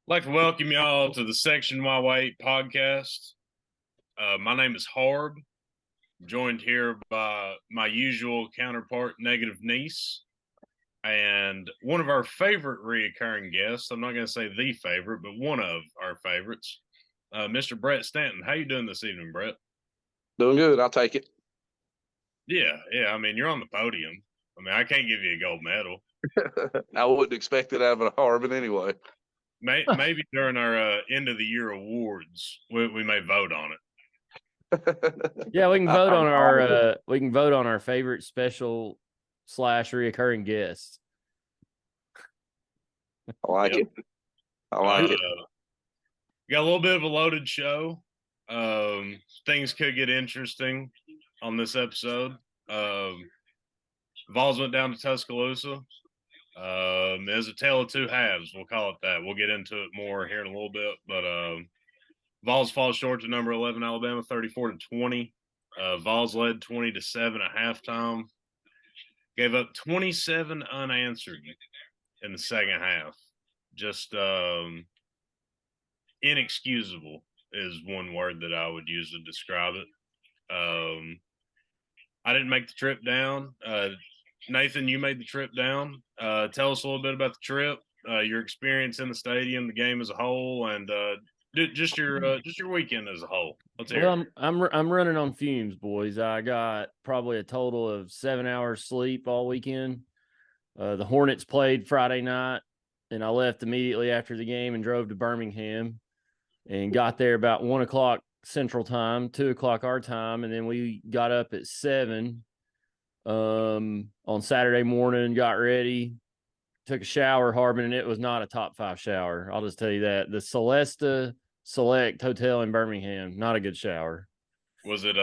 I'd like to welcome y'all to the Section My Weight podcast. My name is Harb, joined here by my usual counterpart, Negative Nease, and one of our favorite reoccurring guests. I'm not going to say the favorite, but one of our favorites, Mr. Brett Stanton. How you doing this evening, Brett? Doing good. I'll take it. Yeah. I mean, you're on the podium. I mean, I can't give you a gold medal. I wouldn't expect it out of a Harbin anyway. Maybe during our end of the year awards, we may vote on it. Yeah, we can vote on our favorite special / reoccurring guests. I like it. I like it. Got a little bit of a loaded show. Things could get interesting on this episode. Vols went down to Tuscaloosa. There's a tale of two halves. We'll call it that. We'll get into it more here in a little bit. But Vols fall short to number 11 Alabama, 34-20. Vols led 20-7 at halftime. Gave up 27 unanswered in the second half. Just inexcusable is one word that I would use to describe it. I didn't make the trip down. Nathan, you made the trip down. Tell us a little bit about the trip, your experience in the stadium, the game as a whole, and just your weekend as a whole. Let's hear it. I'm running on fumes, boys. I got probably a total of 7 hours sleep all weekend. The Hornets played Friday night, and I left immediately after the game and drove to Birmingham and got there about 1 o'clock Central Time, 2 o'clock our time, and then we got up at 7 on Saturday morning, got ready, took a shower, Harbin, and it was not a top 5 shower. I'll just tell you that. The Celesta Select Hotel in Birmingham, not a good shower. Was it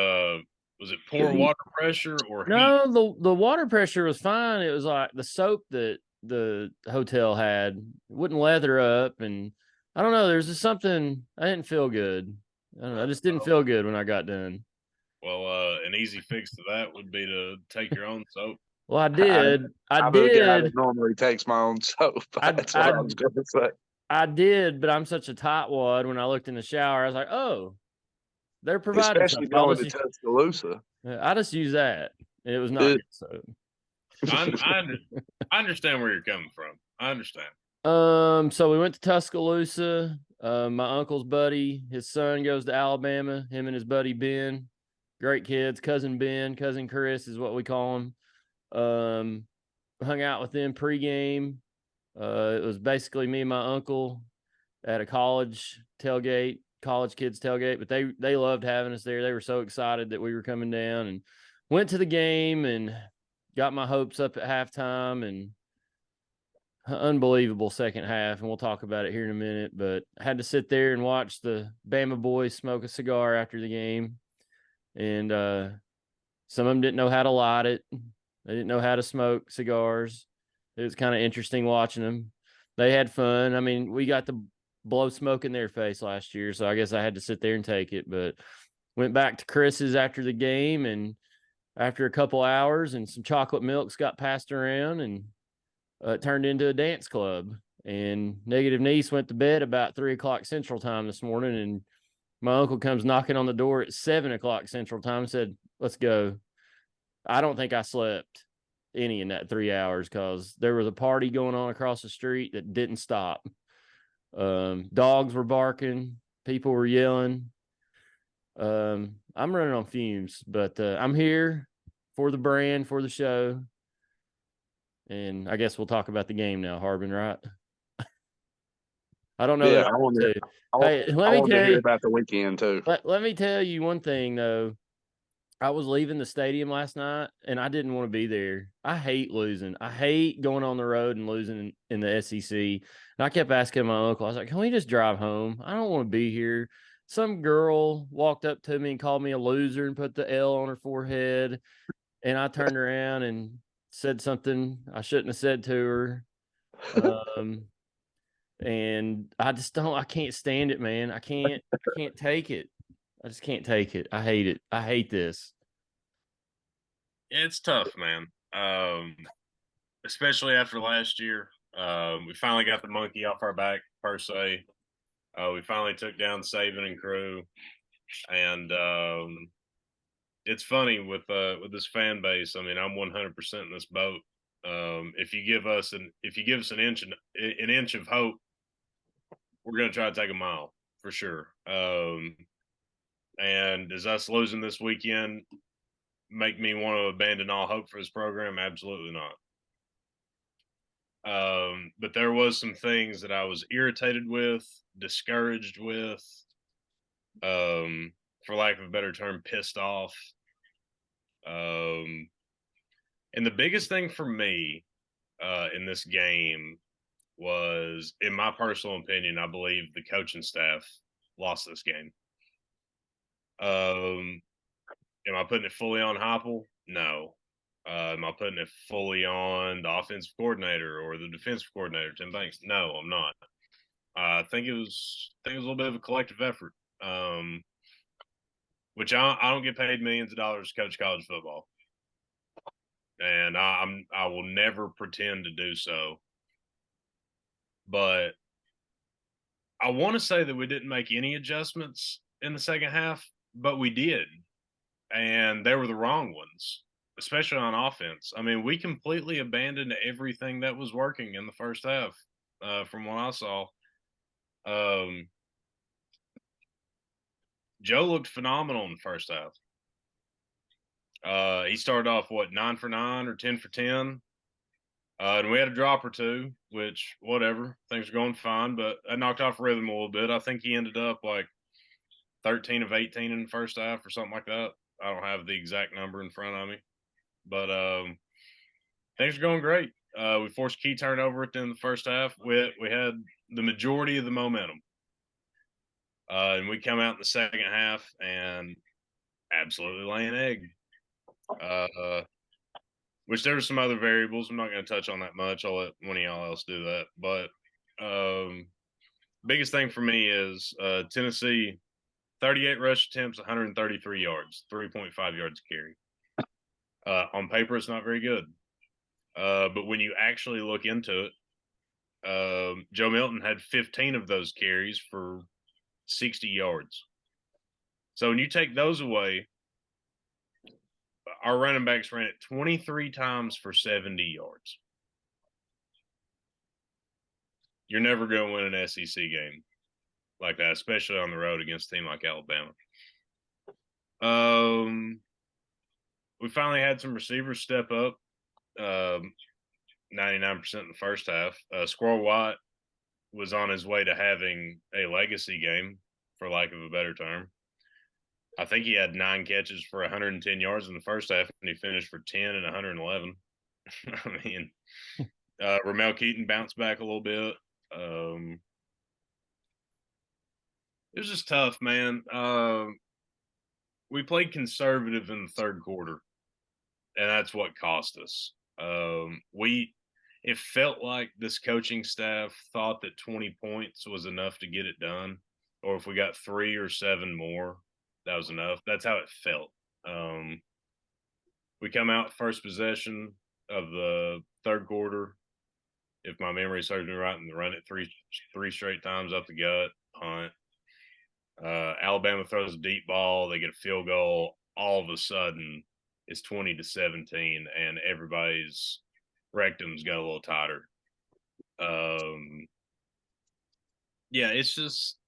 poor water pressure or heat? No, the water pressure was fine. It was like the soap that the hotel had wouldn't lather up, and I don't know, there's just something I didn't feel good. I don't know, I just didn't feel good when I got done. Well, an easy fix to that would be to take your own soap. Well, I did. I'm a guy that normally takes my own soap. That's what I was going to say. I did, but I'm such a tightwad. When I looked in the shower, I was like, "Oh, they're providing especially something." going to Tuscaloosa. I just use that, and it was not good soap. I understand where you're coming from. I understand. So we went to Tuscaloosa. My uncle's buddy, his son goes to Alabama. Him and his buddy Ben, great kids. Cousin Ben, cousin Chris is what we call him. Hung out with them pregame. It was basically me and my uncle at a college kids tailgate, but they loved having us there. They were so excited that we were coming down, and went to the game and got my hopes up at halftime, and unbelievable second half, and we'll talk about it here in a minute. But I had to sit there and watch the Bama boys smoke a cigar after the game, and some of them didn't know how to light it. They didn't know how to smoke cigars. It was kind of interesting watching them. They had fun. I mean, we got to blow smoke in their face last year, so I guess I had to sit there and take it. But went back to Chris's after the game, and after a couple hours and some chocolate milks got passed around, and it turned into a dance club. And Negative Niece went to bed about 3 o'clock Central Time this morning, and my uncle comes knocking on the door at 7 o'clock Central Time and said, "Let's go." I don't think I slept any in that 3 hours, because there was a party going on across the street that didn't stop. Dogs were barking, people were yelling. I'm running on fumes, but I'm here for the brand, for the show, and I guess we'll talk about the game now, Harbin, right? I don't know. Yeah, I want to hear about the weekend too. Let me tell you one thing though. I was leaving the stadium last night, and I didn't want to be there. I hate losing. I hate going on the road and losing in the SEC. And I kept asking my uncle, I was like, "Can we just drive home? I don't want to be here." Some girl walked up to me and called me a loser and put the L on her forehead. And I turned around and said something I shouldn't have said to her. And I can't stand it, man. I can't take it. I just can't take it. I hate it. I hate this. It's tough, man. Especially after last year. We finally got the monkey off our back, per se. We finally took down Saban and crew, and it's funny with this fan base. I mean, I'm 100% in this boat. If you give us an inch of hope, we're going to try to take a mile for sure. And does us losing this weekend make me want to abandon all hope for this program? Absolutely not. But there was some things that I was irritated with, discouraged with, for lack of a better term, pissed off. And the biggest thing for me in this game was, in my personal opinion, I believe the coaching staff lost this game. Am I putting it fully on Heupel? No. Am I putting it fully on the offensive coordinator or the defensive coordinator, Tim Banks? No, I'm not. I think it was a little bit of a collective effort. Which I don't get paid millions of dollars to coach college football, and I will never pretend to do so. But I want to say that we didn't make any adjustments in the second half, but we did, and they were the wrong ones, especially on offense. I mean, we completely abandoned everything that was working in the first half, from what I saw. Joe looked phenomenal in the first half. He started off 9 for 9 or 10 for 10. And we had a drop or two, which whatever, things are going fine, but I knocked off rhythm a little bit. I think he ended up like 13 of 18 in the first half or something like that. I don't have the exact number in front of me, but things are going great. We forced a key turnover at the end of the first half. We had the majority of the momentum, and we come out in the second half and absolutely lay an egg. Which there were some other variables. I'm not going to touch on that much. I'll let one of y'all else do that. But biggest thing for me is Tennessee, 38 rush attempts, 133 yards, 3.5 yards a carry. On paper, it's not very good. But when you actually look into it, Joe Milton had 15 of those carries for 60 yards. So when you take those away, our running backs ran it 23 times for 70 yards. You're never going to win an SEC game like that, especially on the road against a team like Alabama. We finally had some receivers step up, 99% in the first half. Squirrel White was on his way to having a legacy game, for lack of a better term. I think he had 9 catches for 110 yards in the first half, and he finished for 10 and 111. I mean, Ramel Keaton bounced back a little bit. It was just tough, man. We played conservative in the third quarter, and that's what cost us. It felt like this coaching staff thought that 20 points was enough to get it done, or if we got 3 or 7 more, that was enough. That's how it felt. We come out first possession of the third quarter, if my memory serves me right, and run it three straight times up the gut, punt. Alabama throws a deep ball. They get a field goal. All of a sudden, it's 20-17, and everybody's rectums got a little tighter. Yeah, it's just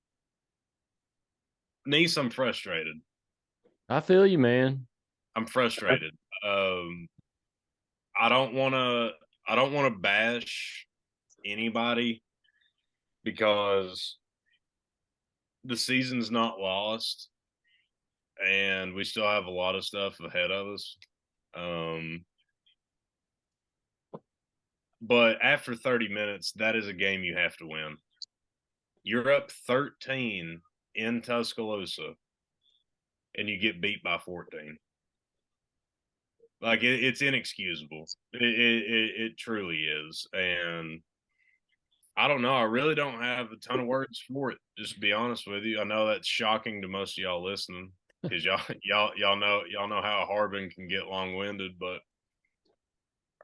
Nease, I'm frustrated. I feel you, man. I'm frustrated. I don't want to bash anybody because the season's not lost and we still have a lot of stuff ahead of us. But after 30 minutes, that is a game you have to win. You're up 13 in Tuscaloosa and you get beat by 14. Like it's inexcusable. It truly is. And I don't know. I really don't have a ton of words for it. Just to be honest with you, I know that's shocking to most of y'all listening because y'all know how Harbin can get long winded, but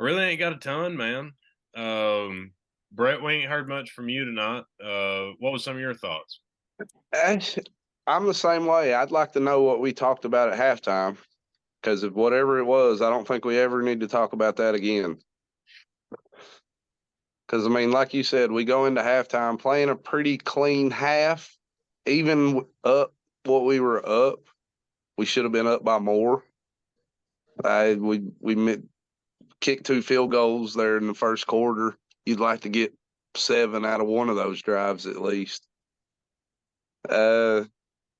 I really ain't got a ton, man. Brett, we ain't heard much from you tonight. What was some of your thoughts? I'm the same way. I'd like to know what we talked about at halftime, because of whatever it was, I don't think we ever need to talk about that again. Because, I mean, like you said, we go into halftime playing a pretty clean half. Even up what we were up, we should have been up by more. We kicked 2 field goals there in the first quarter. You'd like to get 7 out of one of those drives at least. I'm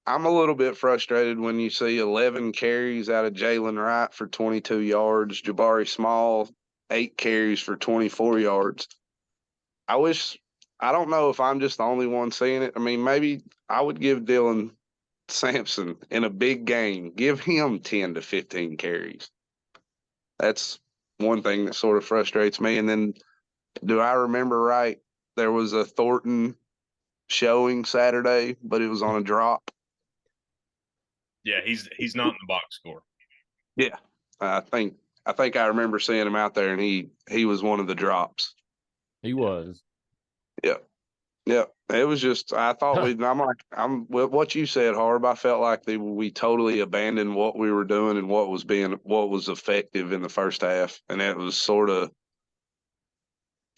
a little bit frustrated when you see 11 carries out of Jalen Wright for 22 yards, Jabari Small, 8 carries for 24 yards. I don't know if I'm just the only one seeing it. I mean, maybe I would give Dylan Sampson in a big game, give him 10 to 15 carries. That's one thing that sort of frustrates me. And then, do I remember right? There was a Thornton showing Saturday, but it was on a drop. Yeah, he's not in the box score. Yeah, I think I remember seeing him out there, and he was one of the drops. He was. Yeah. It was just, I thought I'm with what you said, Harb. I felt like we totally abandoned what we were doing and what was effective in the first half, and it was sort of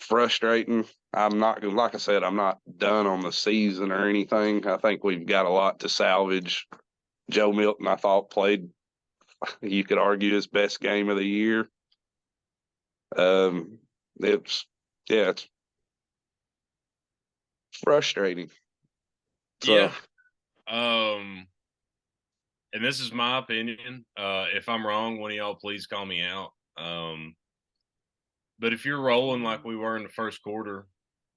frustrating. I'm not, like I said, I'm not done on the season or anything. I think we've got a lot to salvage. Joe Milton, I thought, played, you could argue, his best game of the year. It's frustrating. Yeah. And this is my opinion. If I'm wrong, one of y'all please call me out. But if you're rolling like we were in the first quarter,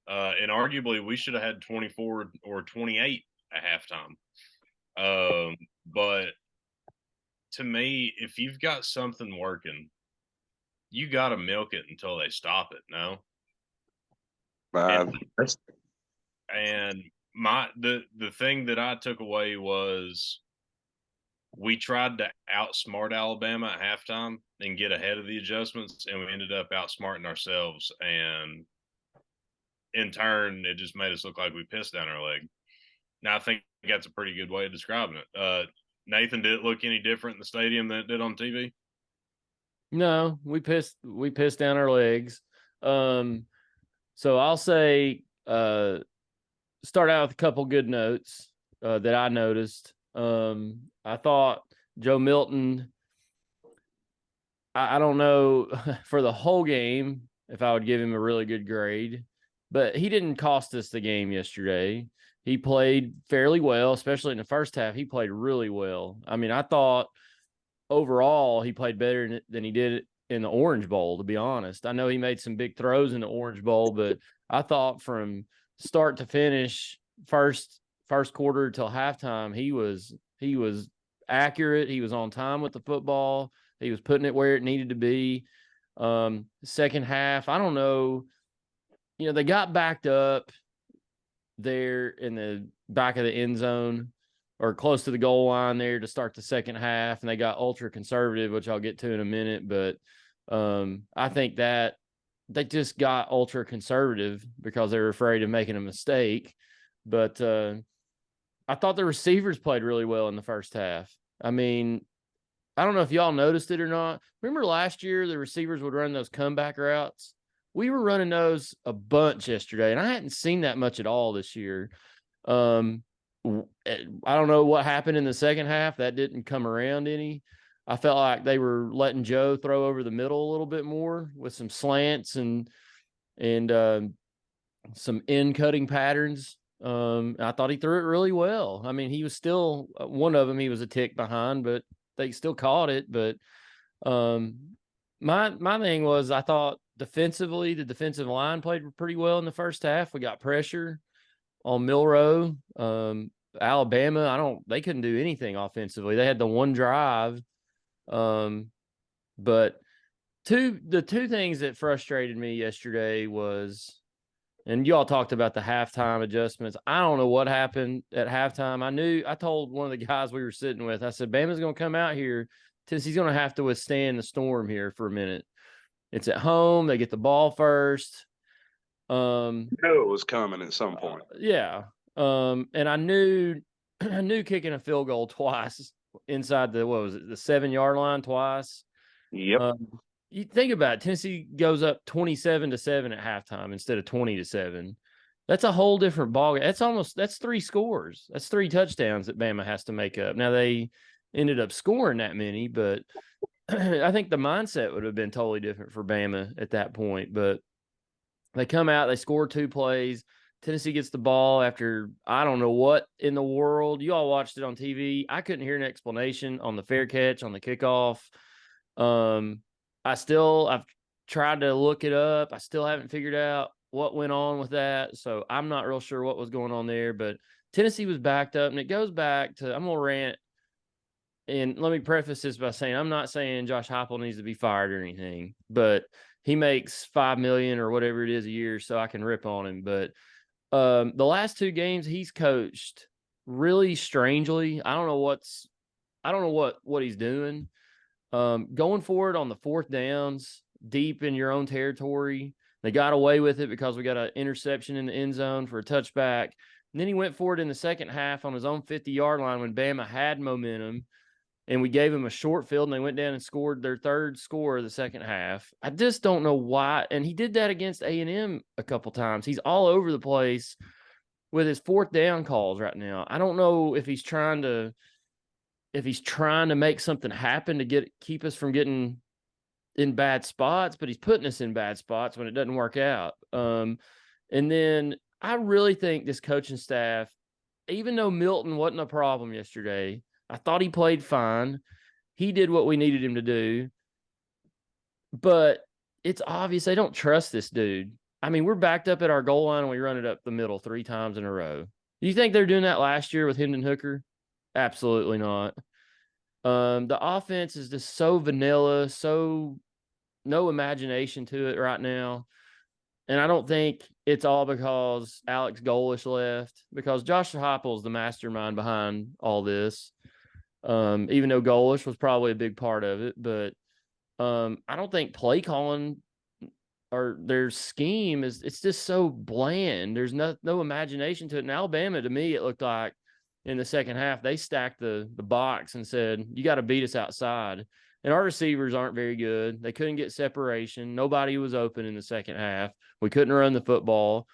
and arguably we should have had 24 or 28 at halftime. But to me, if you've got something working, you got to milk it until they stop it. No. And the thing that I took away was we tried to outsmart Alabama at halftime and get ahead of the adjustments, and we ended up outsmarting ourselves. And in turn, it just made us look like we pissed down our leg. Now, I think that's a pretty good way of describing it. Nathan, did it look any different in the stadium than it did on TV? No, we pissed down our legs. So I'll say start out with a couple good notes that I noticed. I thought Joe Milton, I don't know for the whole game if I would give him a really good grade, but he didn't cost us the game yesterday. He played fairly well, especially in the first half. He played really well. I mean, I thought overall he played better than he did in the Orange Bowl, to be honest. I know he made some big throws in the Orange Bowl, but I thought from start to finish, first quarter till halftime, he was accurate. He was on time with the football. He was putting it where it needed to be. Second half, I don't know. You know, they got backed up there in the back of the end zone or close to the goal line there to start the second half, and they got ultra conservative, which I'll get to in a minute. But I think that they just got ultra conservative because they were afraid of making a mistake. But I thought the receivers played really well in the first half. I mean, I don't know if y'all noticed it or not. Remember last year the receivers would run those comeback routes? We were running those a bunch yesterday, and I hadn't seen that much at all this year. I don't know what happened in the second half. That didn't come around any. I felt like they were letting Joe throw over the middle a little bit more with some slants and some in cutting patterns. I thought he threw it really well. I mean, he was still one of them. He was a tick behind, but they still caught it. But my thing was, I thought defensively, the defensive line played pretty well in the first half. We got pressure on Milroe. Alabama, they couldn't do anything offensively. They had the one drive. But the two things that frustrated me yesterday was, and you all talked about the halftime adjustments. I don't know what happened at halftime. I told one of the guys we were sitting with, I said, Bama's going to come out here. Tennessee's going to have to withstand the storm here for a minute. It's at home. They get the ball first. You knew it was coming at some point. Yeah. And I knew kicking a field goal twice inside the 7-yard line twice. Yep. You think about it, Tennessee goes up 27-7 at halftime instead of 20-7. That's a whole different ballgame. That's 3 scores. That's 3 touchdowns that Bama has to make up. Now they ended up scoring that many, but I think the mindset would have been totally different for Bama at that point. But they come out, they score 2 plays. Tennessee gets the ball after I don't know what in the world. You all watched it on TV. I couldn't hear an explanation on the fair catch, on the kickoff. I've tried to look it up. I still haven't figured out what went on with that. So I'm not real sure what was going on there. But Tennessee was backed up, and it goes back to, I'm going to rant. And let me preface this by saying, I'm not saying Josh Heupel needs to be fired or anything, but he makes $5 million or whatever it is a year, so I can rip on him. But the last 2 games he's coached really strangely. I don't know what he's doing. Going forward on the 4th downs, deep in your own territory, they got away with it because we got an interception in the end zone for a touchback. And then he went forward in the second half on his own 50-yard line when Bama had momentum, and we gave him a short field, and they went down and scored their 3rd score of the second half. I just don't know why. And he did that against A&M a couple times. He's all over the place with his 4th down calls right now. I don't know if he's trying to make something happen to keep us from getting in bad spots, but he's putting us in bad spots when it doesn't work out. And then I really think this coaching staff, even though Milton wasn't a problem yesterday, I thought he played fine. He did what we needed him to do. But it's obvious they don't trust this dude. I mean, we're backed up at our goal line and we run it up the middle 3 times in a row. Do you think they're doing that last year with Hendon Hooker? Absolutely not. The offense is just so vanilla, so no imagination to it right now. And I don't think it's all because Alex Golish left, because Josh Heupel is the mastermind behind all this. Even though Golish was probably a big part of it, but I don't think play calling or their scheme it's just so bland. There's no imagination to it. In Alabama, to me, it looked like in the second half, they stacked the box and said, you got to beat us outside. And our receivers aren't very good. They couldn't get separation. Nobody was open in the second half. We couldn't run the football.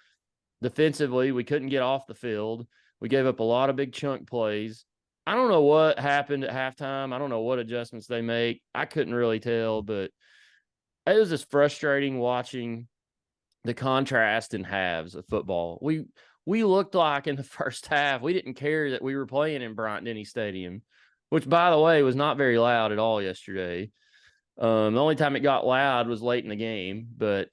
Defensively, we couldn't get off the field. We gave up a lot of big chunk plays. I don't know what happened at halftime. I don't know what adjustments they make. I couldn't really tell, but it was just frustrating watching the contrast in halves of football. We looked like in the first half, we didn't care that we were playing in Bryant-Denny Stadium, which, by the way, was not very loud at all yesterday. The only time it got loud was late in the game, but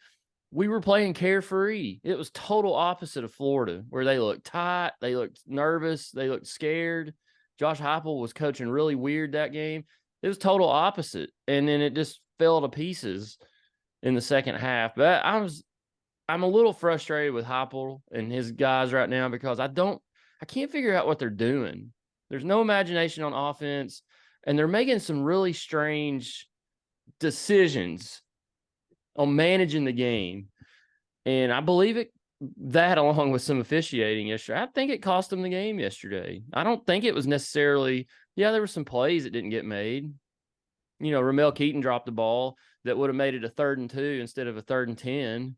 we were playing carefree. It was total opposite of Florida, where they looked tight, they looked nervous, they looked scared. Josh Heupel was coaching really weird that game. It was total opposite, and then it just fell to pieces in the second half. But I'm a little frustrated with Heupel and his guys right now because I can't figure out what they're doing. There's no imagination on offense, and they're making some really strange decisions on managing the game. And I believe that along with some officiating yesterday, I think it cost them the game yesterday. I don't think it was necessarily, there were some plays that didn't get made. Ramel Keaton dropped the ball that would have made it a 3rd and 2 instead of a 3rd and 10.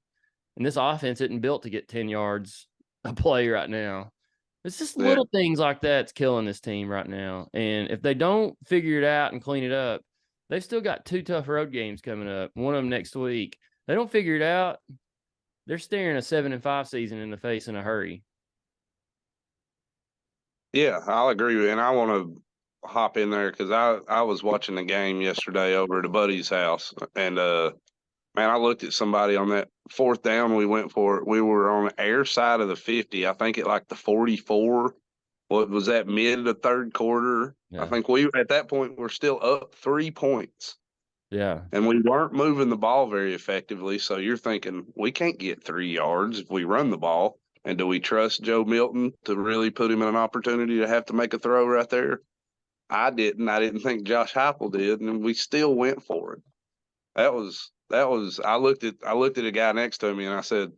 And this offense isn't built to get 10 yards a play right now. It's just little things like that's killing this team right now. And if they don't figure it out and clean it up, they've still got 2 tough road games coming up, one of them next week. They don't figure it out, they're staring a 7-5 season in the face in a hurry. Yeah, I'll agree with you. And I want to hop in there because I was watching the game yesterday over at a buddy's house. And, man, I looked at somebody on that 4th down we went for it. We were on the air side of the 50, I think at like the 44. What was that, mid to 3rd quarter? Yeah. I think we, at that point, were still up 3 points. Yeah. And we weren't moving the ball very effectively. So you're thinking, we can't get 3 yards if we run the ball. And do we trust Joe Milton to really put him in an opportunity to have to make a throw right there? I didn't. I didn't think Josh Heupel did, and we still went for it. That was. I looked at a guy next to me and I said,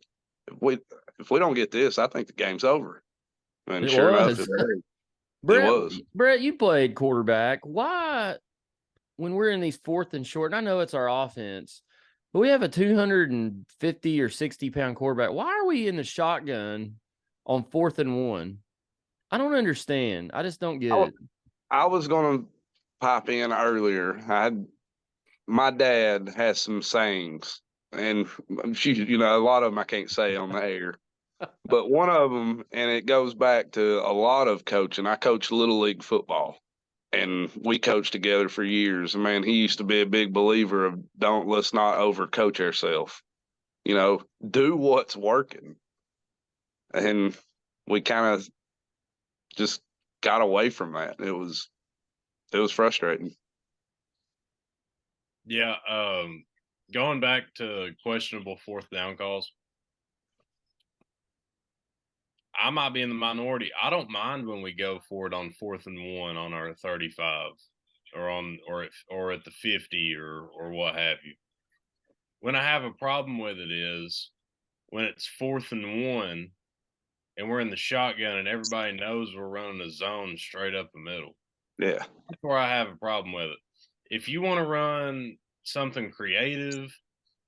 if we don't get this, I think the game's over. And It sure enough, was. it was. Brett, you played quarterback. Why, when we're in these 4th and short, and I know it's our offense, but we have a 250 or 60-pound quarterback. Why are we in the shotgun on 4th and 1? I don't understand. I just don't get it. I was going to pop in earlier. My dad has some sayings, and a lot of them I can't say on the air. But one of them, and it goes back to a lot of coaching. I coached Little League football, and we coached together for years. And man, he used to be a big believer of let's not overcoach ourselves. Do what's working. And we kind of just got away from that. It was frustrating. Yeah. Going back to questionable 4th down calls, I might be in the minority. I don't mind when we go for it on 4th and 1 on our 35 or at the 50 or what have you. When I have a problem with it is when it's 4th and 1 and we're in the shotgun and everybody knows we're running a zone straight up the middle. Yeah. That's where I have a problem with it. If you want to run something creative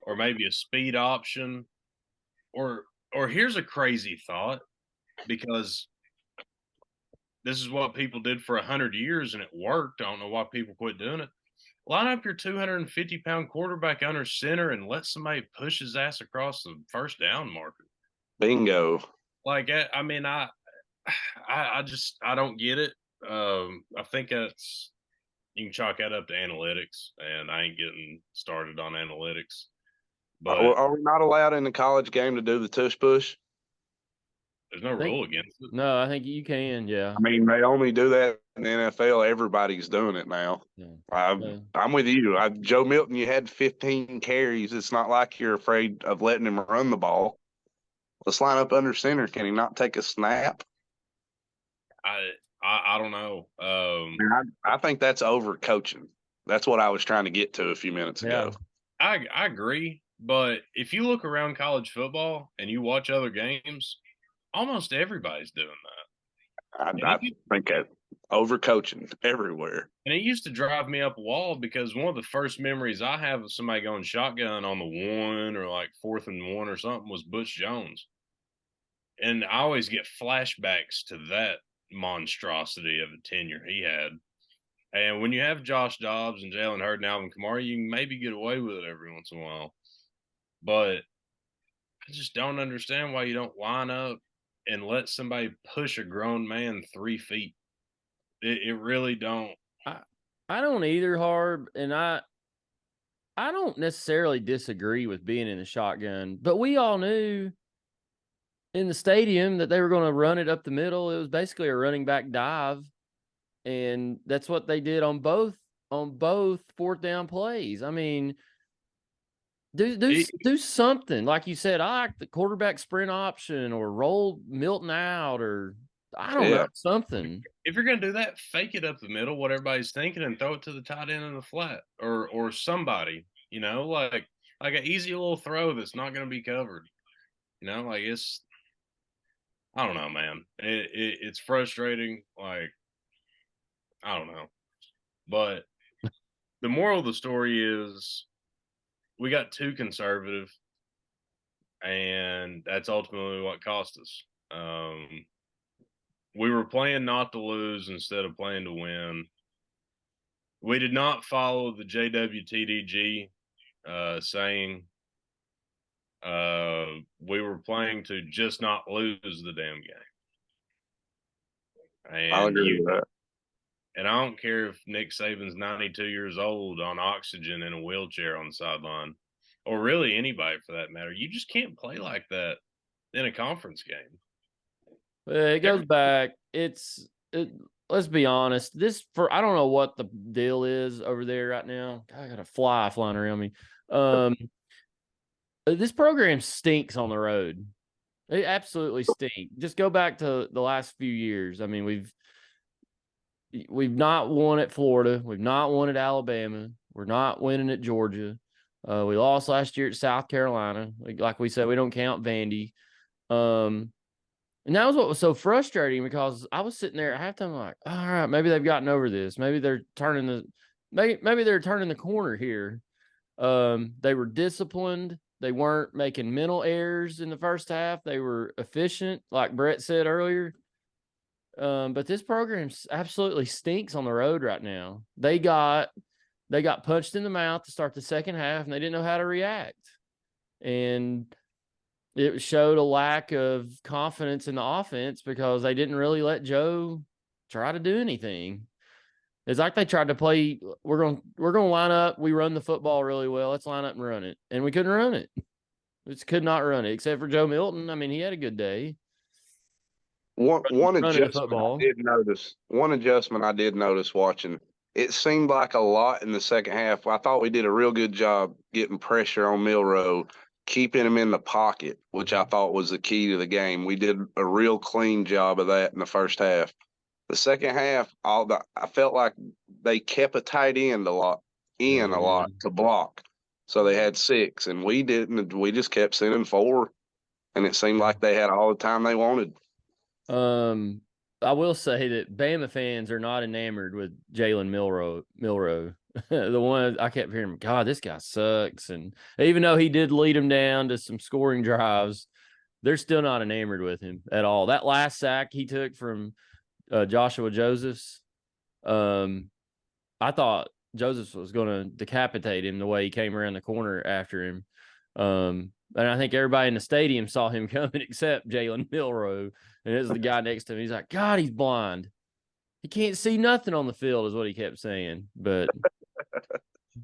or maybe a speed option or here's a crazy thought, because this is what people did for 100 years and it worked. I don't know why people quit doing it. Line up your 250-pound quarterback under center and let somebody push his ass across the first down marker. Bingo. Like, I mean, I don't get it. I think you can chalk that up to analytics, and I ain't getting started on analytics. But are we not allowed in the college game to do the tush push? There's no rule against it. No, I think you can. Yeah. I mean, they only do that in the NFL. Everybody's doing it now. Yeah. I'm with you. Joe Milton, you had 15 carries. It's not like you're afraid of letting him run the ball. Let's line up under center. Can he not take a snap? I don't know. I think that's over coaching. That's what I was trying to get to a few minutes ago. I agree. But if you look around college football and you watch other games, almost everybody's doing that. I think that over coaching everywhere. And it used to drive me up a wall because one of the first memories I have of somebody going shotgun on the 1 or like 4th and 1 or something was Butch Jones. And I always get flashbacks to that monstrosity of a tenure he had. And when you have Josh Dobbs and Jalen Hurd and Alvin Kamara, you can maybe get away with it every once in a while. But I just don't understand why you don't line up and let somebody push a grown man 3 feet. It really don't. I don't either, Harb, and I don't necessarily disagree with being in the shotgun, but we all knew in the stadium that they were going to run it up the middle. It was basically a running back dive, and that's what they did on both 4th down plays. I mean, do something. Like you said, I like the quarterback sprint option or roll Milton out, or I don't know, something. If you're going to do that, fake it up the middle, what everybody's thinking, and throw it to the tight end in the flat or somebody, like an easy little throw that's not going to be covered. Like I don't know, man. It's frustrating. Like, I don't know. But the moral of the story is we got too conservative, and that's ultimately what cost us. We were playing not to lose instead of playing to win. We did not follow the JWTDG saying. We were playing to just not lose the damn game. And I'll agree with that. And I don't care if Nick Saban's 92 years old on oxygen in a wheelchair on the sideline, or really anybody for that matter. You just can't play like that in a conference game. It goes back. Let's be honest. I don't know what the deal is over there right now. I got a fly flying around me. This program stinks on the road. It absolutely stinks. Just go back to the last few years. I mean, we've not won at Florida. We've not won at Alabama. We're not winning at Georgia. We lost last year at South Carolina. Like we said, we don't count Vandy. And that was what was so frustrating because I was sitting there at halftime like, all right, maybe they've gotten over this. Maybe they're turning the corner here. They were disciplined. They weren't making mental errors in the first half. They were efficient, like Brett said earlier. But this program absolutely stinks on the road right now. They got punched in the mouth to start the second half, and they didn't know how to react. And it showed a lack of confidence in the offense because they didn't really let Joe try to do anything. It's like they tried to play, we're going to line up, we run the football really well, let's line up and run it. And we couldn't run it. We just could not run it, except for Joe Milton. I mean, he had a good day. One adjustment I did notice watching. It seemed like a lot in the second half. I thought we did a real good job getting pressure on Milroe, keeping him in the pocket, which I thought was the key to the game. We did a real clean job of that in the first half. The second half, I felt like they kept a tight end a lot to block. So they had 6, and we didn't. We just kept sending 4, and it seemed like they had all the time they wanted. I will say that Bama fans are not enamored with Jalen Milroe. The one I kept hearing, God, this guy sucks. And even though he did lead them down to some scoring drives, they're still not enamored with him at all. That last sack he took from Joshua Josephs, I thought Josephs was going to decapitate him the way he came around the corner after him. And I think everybody in the stadium saw him coming except Jalen Milroe. And it was the guy next to him. He's like, God, he's blind. He can't see nothing on the field is what he kept saying. But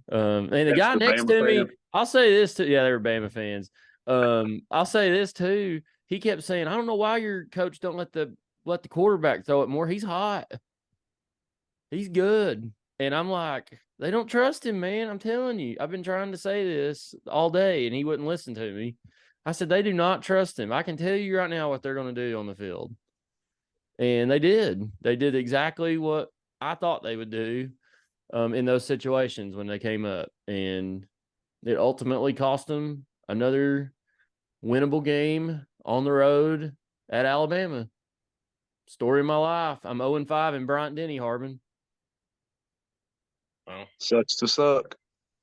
and the guy next to me, I'll say this too. Yeah, they were Bama fans. I'll say this too. He kept saying, I don't know why your coach don't let the quarterback throw it more. He's hot. He's good. And I'm like, they don't trust him, man. I'm telling you. I've been trying to say this all day, and he wouldn't listen to me. I said, they do not trust him. I can tell you right now what they're going to do on the field. And they did. They did exactly what I thought they would do in those situations when they came up. And it ultimately cost them another winnable game on the road at Alabama. Story of my life. I'm 0-5 in Bryant-Denny, Harbin. Well, sucks to suck.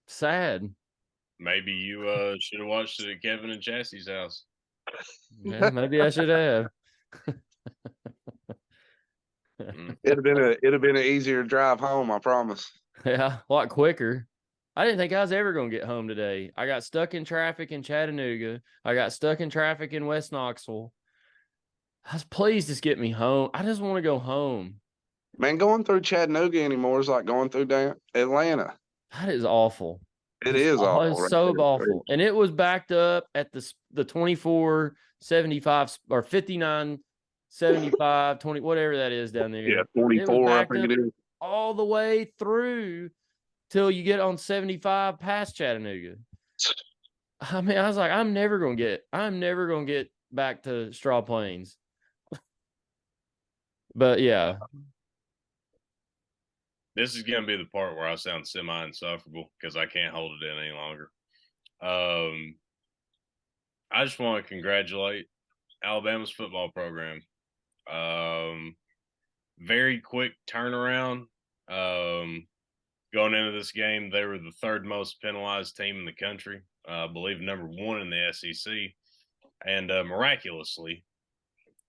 Sad. Maybe you should have watched it at Kevin and Chassie's house. Yeah, maybe I should have. It'd have been an easier drive home, I promise. Yeah, a lot quicker. I didn't think I was ever going to get home today. I got stuck in traffic in Chattanooga. I got stuck in traffic in West Knoxville. I was pleased just get me home. I just want to go home. Man, going through Chattanooga anymore is like going through Atlanta. That is awful. It is awful. It's so awful. And it was backed up at the 24-75 or 59-75, 20, whatever that is down there. Yeah, 24, I think it is. All the way through till you get on 75 past Chattanooga. I mean, I was like, I'm never gonna get back to Straw Plains. But yeah. This is going to be the part where I sound semi-insufferable because I can't hold it in any longer. I just want to congratulate Alabama's football program. Very quick turnaround. Going into this game, they were the 3rd most penalized team in the country. I believe number 1 in the SEC. And miraculously,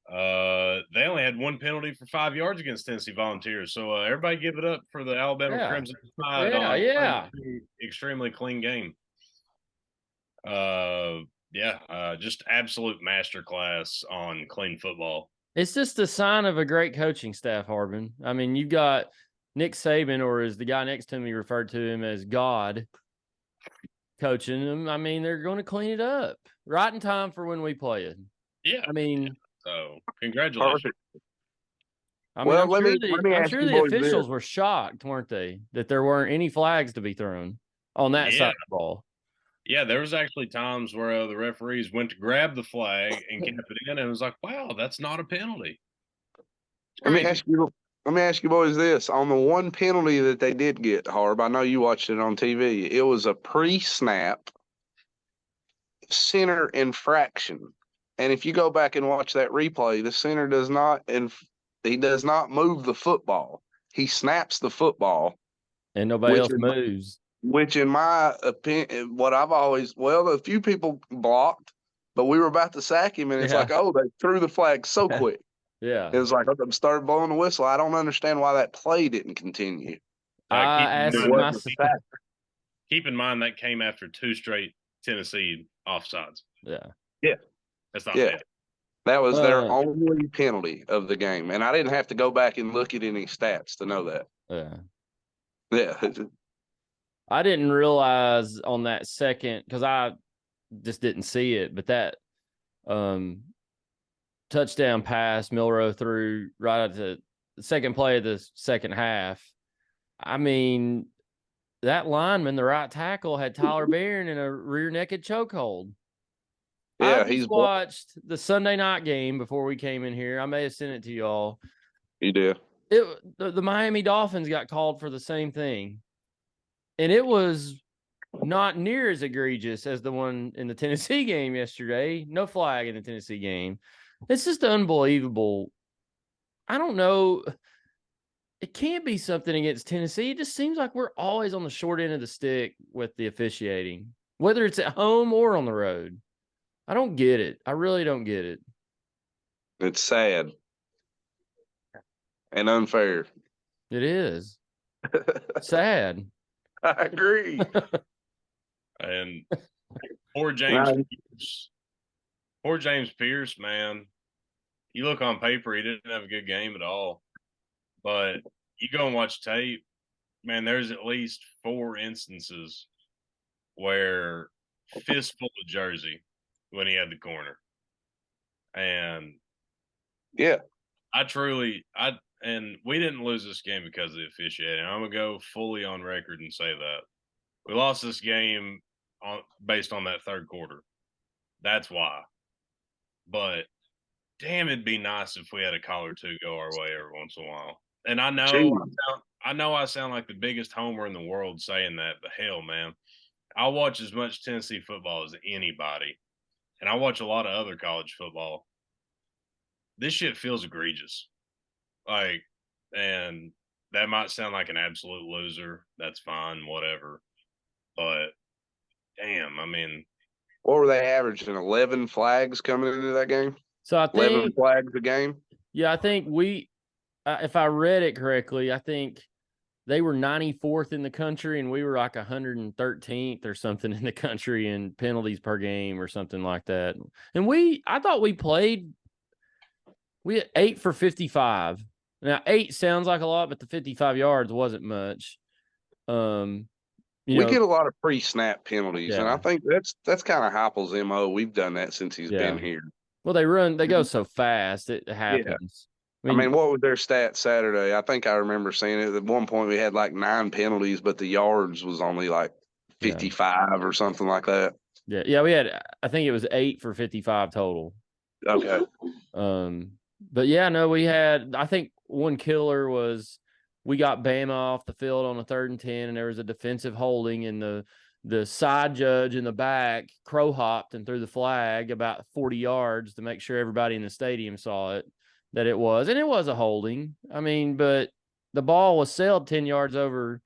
they only had 1 penalty for 5 yards against Tennessee Volunteers. So everybody give it up for the Alabama Crimson Tide. Yeah. Extremely clean game. Just absolute masterclass on clean football. It's just a sign of a great coaching staff, Harbin. I mean, you've got Nick Saban, or as the guy next to me referred to him as God, coaching them. I mean, they're going to clean it up right in time for when we play it. Yeah. I mean, so congratulations. Perfect. I mean, I'm sure the officials were shocked, weren't they, that there weren't any flags to be thrown on that side of the ball. Yeah, there was actually times where the referees went to grab the flag and kept it in, and it was like, wow, that's not a penalty. Let me ask you boys this. On the one penalty that they did get, Harb, I know you watched it on TV. It was a pre-snap center infraction. And if you go back and watch that replay, the center does not, and he does not move the football. He snaps the football, And nobody else moves. which in my opinion, what I've always, a few people blocked, but we were about to sack him, and it's like, oh, they threw the flag so quick. Yeah. It was like, I started blowing the whistle. I don't understand why that play didn't continue. Keep in mind that came after 2 straight Tennessee offsides. Yeah. Yeah. That's not bad. That was their only penalty of the game. And I didn't have to go back and look at any stats to know that. Yeah. Yeah. I didn't realize on that second, because I just didn't see it, but that touchdown pass Milroe threw right at the second play of the second half. I mean, that lineman, the right tackle, had Tyler Barron in a rear naked chokehold. Yeah, I just watched the Sunday night game before we came in here. I may have sent it to y'all. You did. The Miami Dolphins got called for the same thing. And it was not near as egregious as the one in the Tennessee game yesterday. No flag in the Tennessee game. It's just unbelievable. I don't know. It can't be something against Tennessee. It just seems like we're always on the short end of the stick with the officiating, whether it's at home or on the road. I don't get it. I really don't get it. It's sad and unfair. It is. Sad. I agree. And poor James Pierce. Poor James Pierce, man. You look on paper, he didn't have a good game at all. But you go and watch tape, man, there's at least 4 instances where fistful of jersey when he had the corner. And yeah, and we didn't lose this game because of the officiating. I'm going to go fully on record and say that. We lost this game based on that third quarter. That's why. But damn, it'd be nice if we had a call or two go our way every once in a while. And I know I sound like the biggest homer in the world saying that, but hell, man, I watch as much Tennessee football as anybody, and I watch a lot of other college football. This shit feels egregious. And that might sound like an absolute loser. That's fine, whatever. But damn, I mean, what were they averaging? 11 flags coming into that game? So I think 11 flags a game. Yeah, I think if I read it correctly, I think they were 94th in the country and we were like 113th or something in the country in penalties per game or something like that. And I thought we had 8 for 55. Now 8 sounds like a lot, but the 55 yards wasn't much. We get a lot of pre-snap penalties, and I think that's kind of Heupel's MO. We've done that since he's been here. Well, they go so fast, it happens. I mean, what was their stats Saturday? I think I remember seeing it. At one point, we had like 9 penalties, but the yards was only like 55 or something like that. Yeah, we had, I think it was 8 for 55 total. Okay. But yeah, no, we had, I think one killer was we got Bama off the field on a 3rd and 10, and there was a defensive holding, and the side judge in the back crow hopped and threw the flag about 40 yards to make sure everybody in the stadium saw it, that it was. And it was a holding. I mean, but the ball was sailed 10 yards over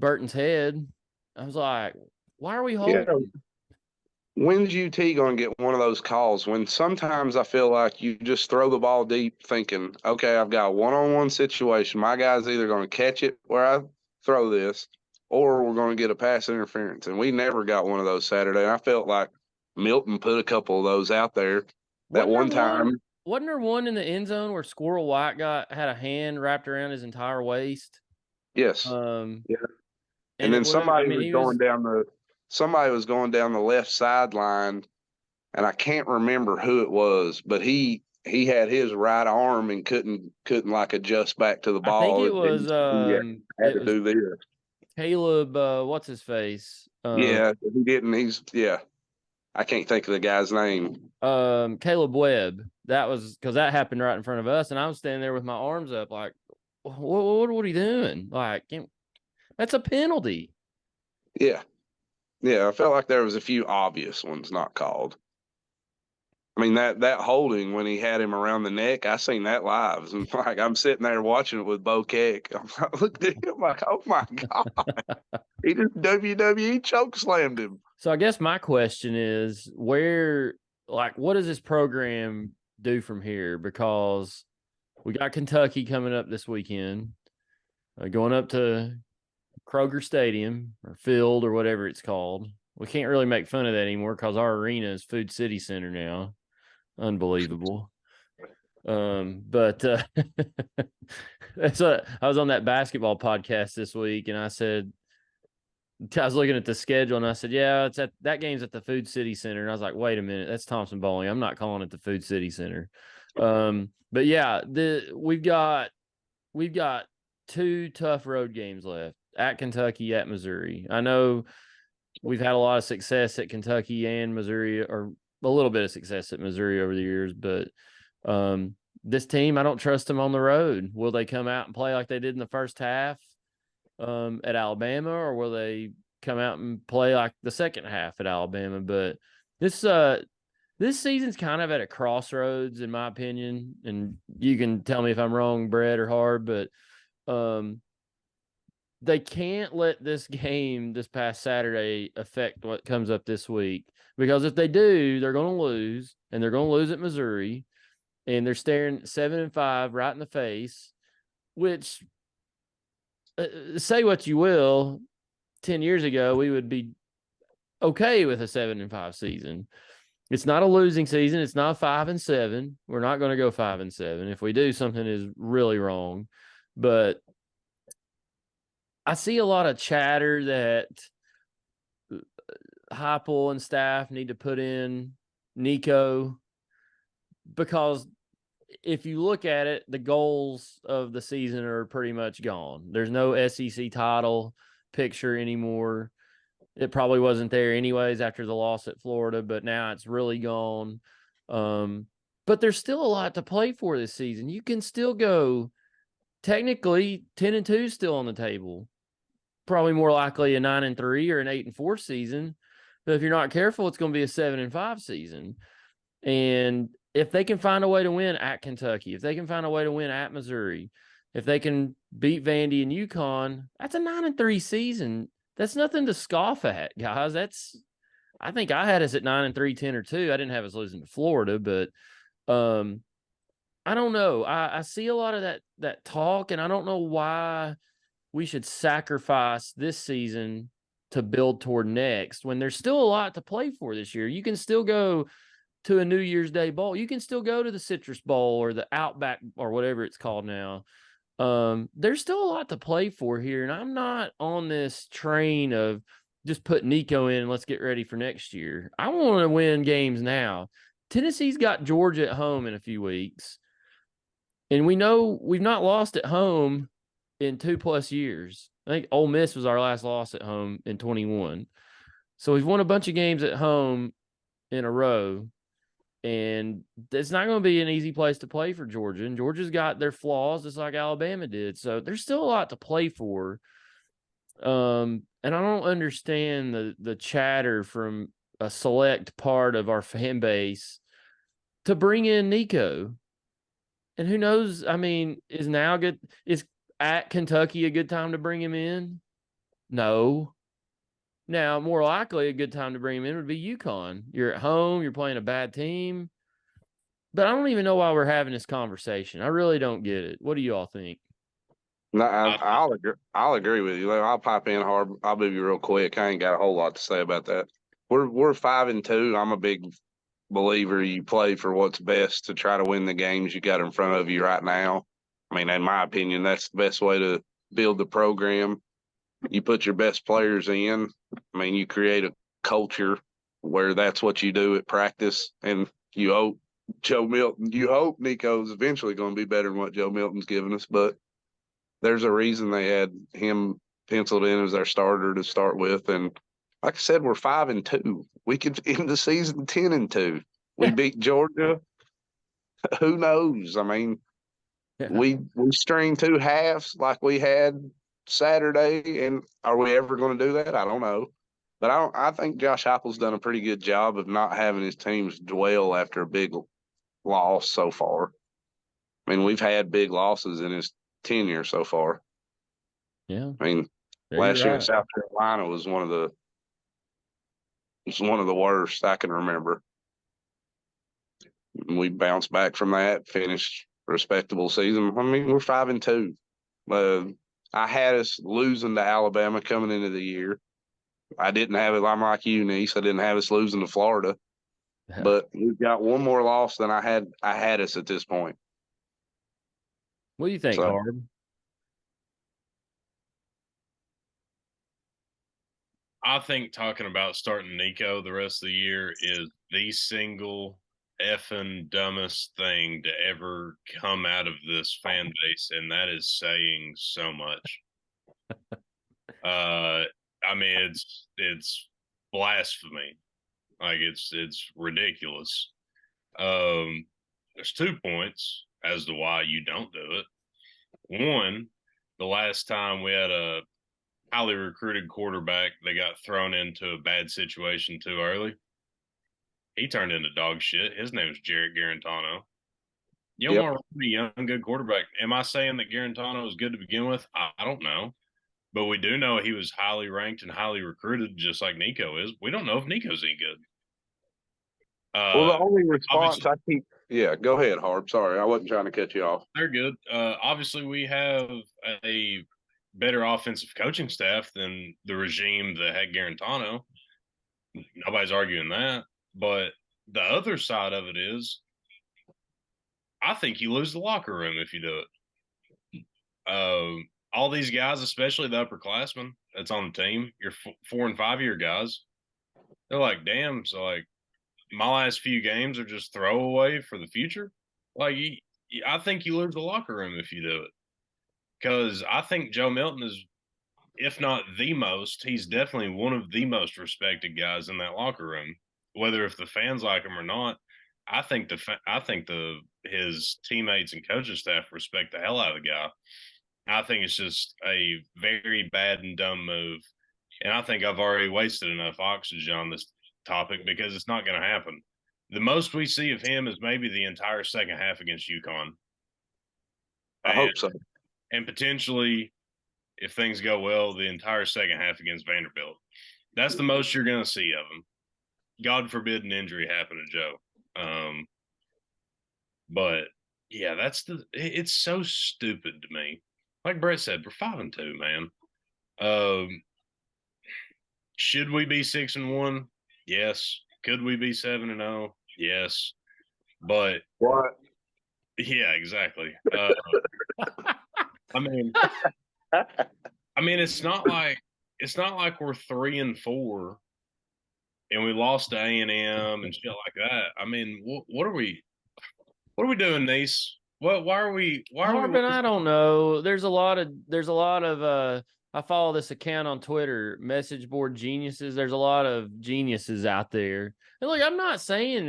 Burton's head. I was like, why are we holding? Yeah. When's UT going to get one of those calls when sometimes I feel like you just throw the ball deep thinking, okay, I've got a one-on-one situation. My guy's either going to catch it where I throw this, or we're going to get a pass interference. And we never got one of those Saturday. And I felt like Milton put a couple of those out there that one time. Wasn't there one in the end zone where Squirrel White had a hand wrapped around his entire waist? Yes. Yeah. And then somebody was going down the left sideline, and I can't remember who it was, but he had his right arm and couldn't like adjust back to the ball. I think it was had to do this. Caleb, what's his face? He didn't. I can't think of the guy's name. Caleb Webb. That was because that happened right in front of us, and I was standing there with my arms up, like, what are you doing? Like, that's a penalty. Yeah. Yeah, I felt like there was a few obvious ones not called. I mean, that holding when he had him around the neck, I seen that live. And like, I'm sitting there watching it with Bo Keck. I'm like, look at him, like, oh my God. He just WWE choke slammed him. So I guess my question is what does this program do from here? Because we got Kentucky coming up this weekend, going up to Kroger Stadium or Field or whatever it's called. We can't really make fun of that anymore because our arena is Food City Center now. Unbelievable. But that's what I was on that basketball podcast this week, and I was looking at the schedule and I said, yeah, that game's at the Food City Center. And I was like, wait a minute, that's Thompson Bowling. I'm not calling it the Food City Center. But yeah, we've got 2 tough road games left, at Kentucky, at Missouri. I know we've had a lot of success at Kentucky and Missouri, or a little bit of success at Missouri over the years, but this team, I don't trust them on the road. Will they come out and play like they did in the first half at Alabama, or will they come out and play like the second half at Alabama? But this season's kind of at a crossroads, in my opinion, and you can tell me if I'm wrong, Brett or Harb, but they can't let this game this past Saturday affect what comes up this week, because if they do, they're going to lose, and they're going to lose at Missouri, and they're staring 7-5 right in the face, which say what you will, 10 years ago, we would be okay with a 7-5 season. It's not a losing season. It's not 5-7. We're not going to go 5-7. If we do, something is really wrong. But I see a lot of chatter that Heupel and staff need to put in Nico, because if you look at it, the goals of the season are pretty much gone. There's no SEC title picture anymore. It probably wasn't there anyways after the loss at Florida, but now it's really gone. But there's still a lot to play for this season. You can still go, technically, 10-2 still on the table. Probably more likely a 9-3 or an 8-4 season. But if you're not careful, it's going to be a 7-5 season. And if they can find a way to win at Kentucky, if they can find a way to win at Missouri, if they can beat Vandy and UConn, that's a 9-3 season. That's nothing to scoff at, guys. I think I had us at 9-3, 10-2. I didn't have us losing to Florida, but I don't know. I see a lot of that talk, and I don't know why we should sacrifice this season to build toward next when there's still a lot to play for this year. You can still go to a New Year's Day Bowl. You can still go to the Citrus Bowl or the Outback or whatever it's called now. There's still a lot to play for here, and I'm not on this train of just put Nico in and let's get ready for next year. I want to win games now. Tennessee's got Georgia at home in a few weeks, and we know we've not lost at home in 2+ years. I think Ole Miss was our last loss at home in 21. So we've won a bunch of games at home in a row. And it's not going to be an easy place to play for Georgia. And Georgia's got their flaws just like Alabama did. So there's still a lot to play for. And I don't understand the chatter from a select part of our fan base to bring in Nico. And who knows? I mean, is at Kentucky a good time to bring him in? No. Now, more likely, a good time to bring him in would be UConn. You're at home. You're playing a bad team. But I don't even know why we're having this conversation. I really don't get it. What do you all think? No, I'll agree. I'll agree with you. I'll pop in hard. I'll be real quick. I ain't got a whole lot to say about that. We're 5-2. I'm a big believer you play for what's best to try to win the games you got in front of you right now. I mean, in my opinion, that's the best way to build the program. You put your best players in. I mean, you create a culture where that's what you do at practice, and you hope Nico's eventually going to be better than what Joe Milton's given us, but there's a reason they had him penciled in as their starter to start with. And like I said, we're 5-2. We could end the season 10-2. We beat Georgia. Who knows? I mean, we string 2 halves like we had Saturday, and are we ever going to do that? I don't know. But I think Josh Heupel's done a pretty good job of not having his teams dwell after a big loss so far. I mean, we've had big losses in his tenure so far. Yeah. I mean, last year in South Carolina was one of the worst I can remember. We bounced back from that, finished a respectable season. I mean, we're 5-2. I had us losing to Alabama coming into the year. I didn't have it. I'm like you, Nease. I didn't have us losing to Florida. Yeah. But we've got one more loss than I had us at this point. What do you think, Harb? I think talking about starting Nico the rest of the year is the single effing dumbest thing to ever come out of this fan base, and that is saying so much. I mean, it's blasphemy. Like it's ridiculous. There's 2 points as to why you don't do it. One, the last time we had a highly recruited quarterback that got thrown into a bad situation too early, he turned into dog shit. His name is Jarrett Garantano. You don't want to be a young, good quarterback. Am I saying that Garantano was good to begin with? I don't know. But we do know he was highly ranked and highly recruited, just like Nico is. We don't know if Nico's any good. Well, the only response I keep – yeah, go ahead, Harb. Sorry, I wasn't trying to cut you off. They're good. Obviously, we have a better offensive coaching staff than the regime that had Garantano. Nobody's arguing that. But the other side of it is I think you lose the locker room if you do it. All these guys, especially the upperclassmen that's on the team, your 4 and 5 year guys, they're like, damn, so like my last few games are just throwaway for the future. Like, I think you lose the locker room if you do it. Because I think Joe Milton is, if not the most, he's definitely one of the most respected guys in that locker room. Whether if the fans like him or not, I think his teammates and coaching staff respect the hell out of the guy. I think it's just a very bad and dumb move. And I think I've already wasted enough oxygen on this topic because it's not going to happen. The most we see of him is maybe the entire second half against UConn. I hope so. And potentially, if things go well, the entire second half against Vanderbilt. That's the most you're going to see of him. God forbid an injury happen to Joe. But, yeah, it's so stupid to me. Like Brett said, we're 5-2, man. Should we be 6-1? Yes. Could we be 7-0? Yes. But what? Yeah, exactly. I mean, it's not like we're 3-4 and we lost to A&M and shit like that. I mean, what are we doing, Nease? Why are we? I don't know. There's a lot of I follow this account on Twitter, Message Board Geniuses. There's a lot of geniuses out there. And look, I'm not saying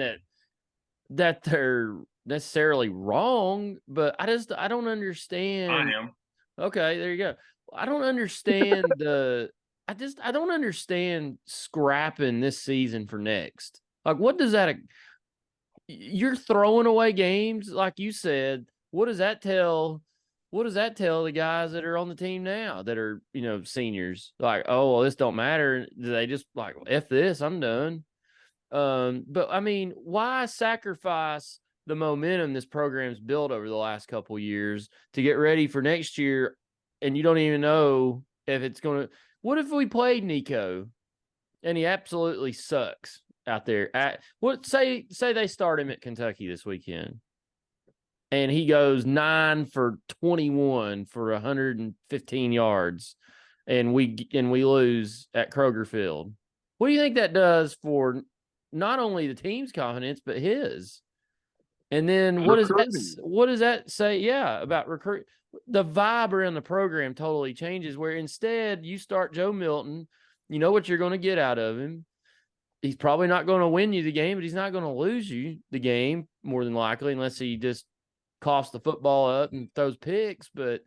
that they're necessarily wrong, but I don't understand. I am. Okay, there you go. I don't understand I don't understand scrapping this season for next. Like, what does that? You're throwing away games, like you said. What does that tell? What does that tell the guys that are on the team now that are, seniors? Like, oh, well, this don't matter. They just like, F this, I'm done. But I mean, why sacrifice the momentum this program's built over the last couple years to get ready for next year? And you don't even know if it's going to, what if we played Nico and he absolutely sucks out there? Say they start him at Kentucky this weekend and he goes 9 for 21 for 115 yards and we lose at Kroger Field. What do you think that does for not only the team's confidence, but his? And then what does that say? Yeah, about recruit. The vibe around the program totally changes, where instead you start Joe Milton, you know what you're going to get out of him. He's probably not going to win you the game, but he's not going to lose you the game more than likely, unless he just coughs the football up and throws picks. But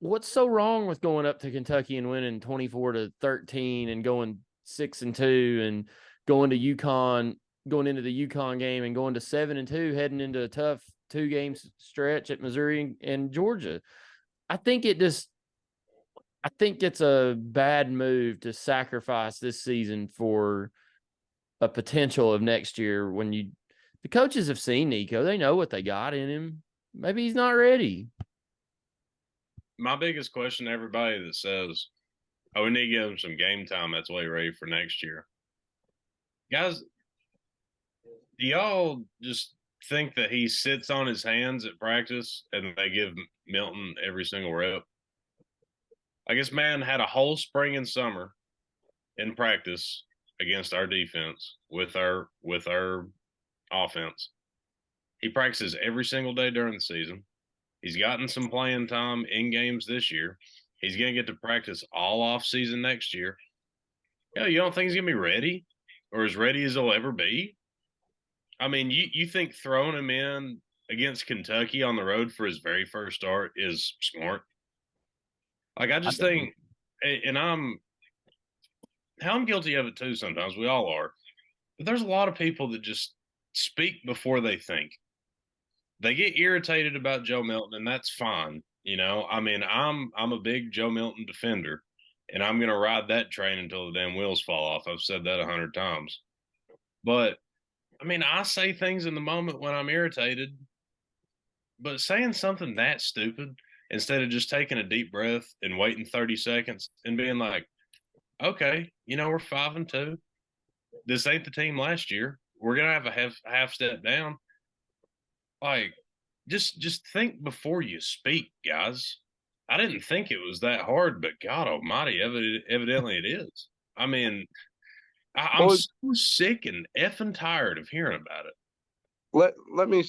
what's so wrong with going up to Kentucky and winning 24-13 and going 6-2 and going to UConn, going into the UConn game and going to 7-2, heading into a tough 2-game stretch at Missouri and Georgia? I think it's a bad move to sacrifice this season for a potential of next year. When the coaches have seen Nico, they know what they got in him. Maybe he's not ready. My biggest question to everybody that says, "Oh, we need to give him some game time," that's why he's ready for next year. Guys, do y'all just think that he sits on his hands at practice and they give Milton every single rep? I guess man had a whole spring and summer in practice against our defense with our offense. He practices every single day during the season. He's gotten some playing time in games this year. He's going to get to practice all off season next year. Yeah, you don't think he's going to be ready or as ready as he'll ever be? I mean, you think throwing him in against Kentucky on the road for his very first start is smart? Like, I just think, and I'm guilty of it too sometimes. We all are. But there's a lot of people that just speak before they think. They get irritated about Joe Milton, and that's fine. You know, I mean, I'm a big Joe Milton defender, and I'm going to ride that train until the damn wheels fall off. I've said that 100 times. But, I mean, I say things in the moment when I'm irritated, but saying something that stupid instead of just taking a deep breath and waiting 30 seconds and being like, okay, you know, we're 5-2. This ain't the team last year. We're going to have a half step down. Like, just think before you speak, guys. I didn't think it was that hard, but God almighty, evidently it is. I mean, I'm so sick and effing tired of hearing about it. Let me.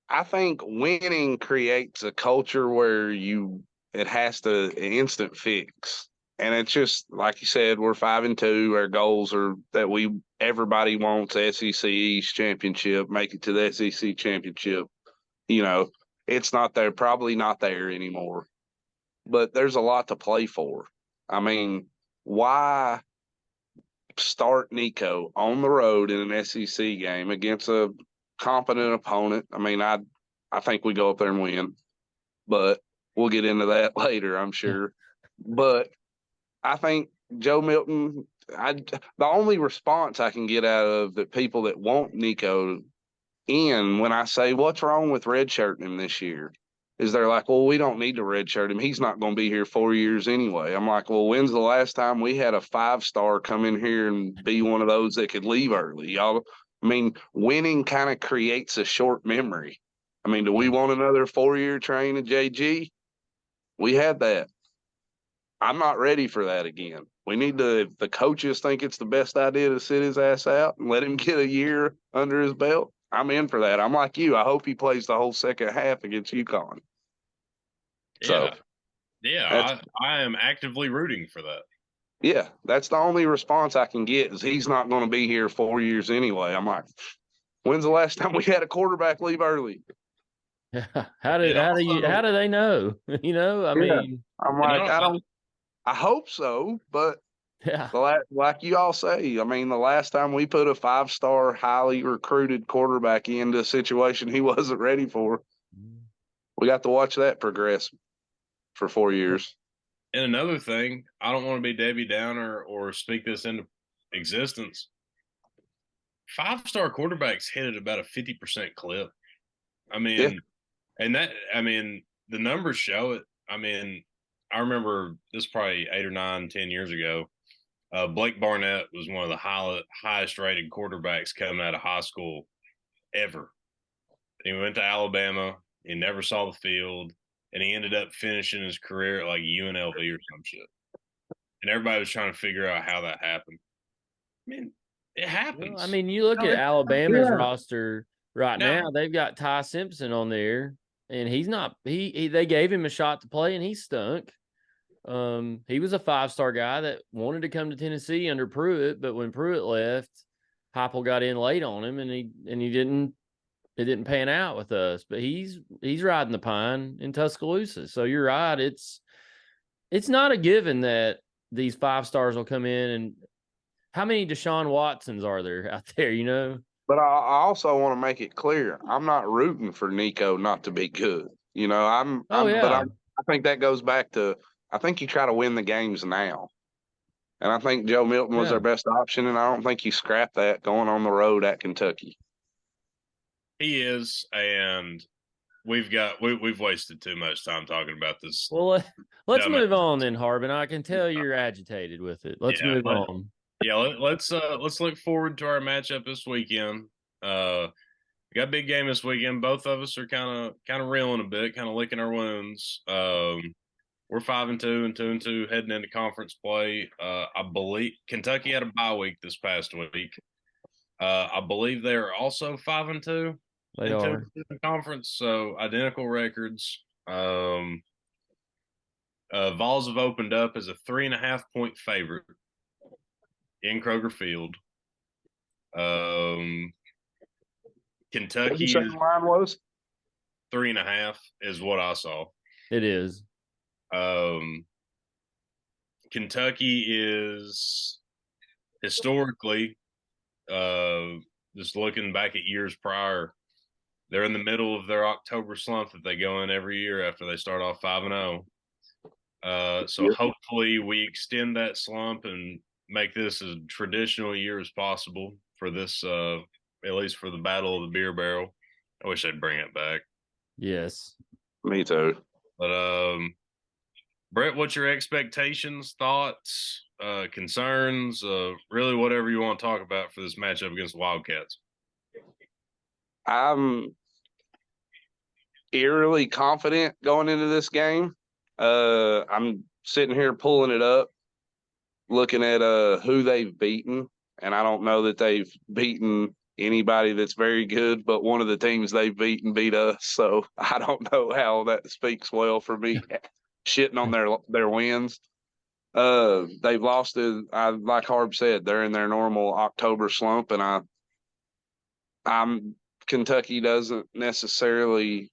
I think winning creates a culture where it has to an instant fix, and it's just like you said. We're 5-2. Our goals are that everybody wants SEC East championship, make it to the SEC championship. You know, it's not there, probably not there anymore. But there's a lot to play for. I mean, why start Nico on the road in an SEC game against a competent opponent? I mean, I think we go up there and win, but we'll get into that later, I'm sure. But I think Joe Milton, the only response I can get out of the people that want Nico in when I say, what's wrong with redshirting him this year, is they're like, well, we don't need to redshirt him. He's not going to be here 4 years anyway. I'm like, well, when's the last time we had a 5-star come in here and be one of those that could leave early? Y'all, I mean, winning kind of creates a short memory. I mean, do we want another 4-year train at JG? We had that. I'm not ready for that again. We need to, if the coaches think it's the best idea to sit his ass out and let him get a year under his belt, I'm in for that. I'm like you. I hope he plays the whole second half against UConn. Yeah. I am actively rooting for that. Yeah, that's the only response I can get is he's not going to be here 4 years anyway. I'm like, when's the last time we had a quarterback leave early? Yeah. How do they know? You know, I mean, I'm like, I hope so, but yeah, like you all say, I mean, the last time we put a 5-star, highly recruited quarterback into a situation he wasn't ready for, we got to watch that progress for 4 years. And another thing, I don't want to be Debbie Downer or speak this into existence. 5-star quarterbacks hit at about a 50% clip. I mean, and the numbers show it. I mean, I remember this probably 8 or 9, 10 years ago. Blake Barnett was one of the highest rated quarterbacks coming out of high school ever. He went to Alabama. He never saw the field, and he ended up finishing his career at like UNLV or some shit. And everybody was trying to figure out how that happened. I mean, it happens. Well, I mean, you look at Alabama's roster right now. They've got Ty Simpson on there, and he's not. They gave him a shot to play, and he stunk. He was a 5-star guy that wanted to come to Tennessee under Pruitt, but when Pruitt left, Heupel got in late on him, and he didn't it didn't pan out with us, but he's riding the pine in Tuscaloosa. So you're right. It's not a given that these 5 stars will come in. And how many Deshaun Watsons are there out there, you know? But I also want to make it clear, I'm not rooting for Nico not to be good. You know, Yeah. I think that goes back to, I think you try to win the games now. And I think Joe Milton was Yeah. their best option, and I don't think you scrap that going on the road at Kentucky. He is, and we've wasted too much time talking about this. Well, let's dumb move on then, Harbin. I can tell you're agitated with it. Let's move on. Let's look forward to our matchup this weekend. We got a big game this weekend. Both of us are kind of reeling a bit, kind of licking our wounds. We're 5-2 and 2-2 heading into conference play. I believe Kentucky had a bye week this past week. I believe they are also 5-2. They are in the conference, so identical records. Vols have opened up as a 3.5-point favorite in Kroger Field. Kentucky, What did you say the line was? 3.5 is what I saw. It is. Kentucky is historically, just looking back at years prior, they're in the middle of their October slump that they go in every year after they start off 5-0. So hopefully we extend that slump and make this as traditional year as possible for this, at least for the Battle of the Beer Barrel. I wish they'd bring it back. Yes. Me too. But Brett, what's your expectations, thoughts, concerns, really whatever you want to talk about for this matchup against the Wildcats? I'm eerily confident going into this game. I'm sitting here pulling it up, looking at who they've beaten, and I don't know that they've beaten anybody that's very good, but one of the teams they've beaten beat us. So I don't know how that speaks well for me shitting on their wins. They've lost to, like Harb said, they're in their normal October slump, and I'm Kentucky doesn't necessarily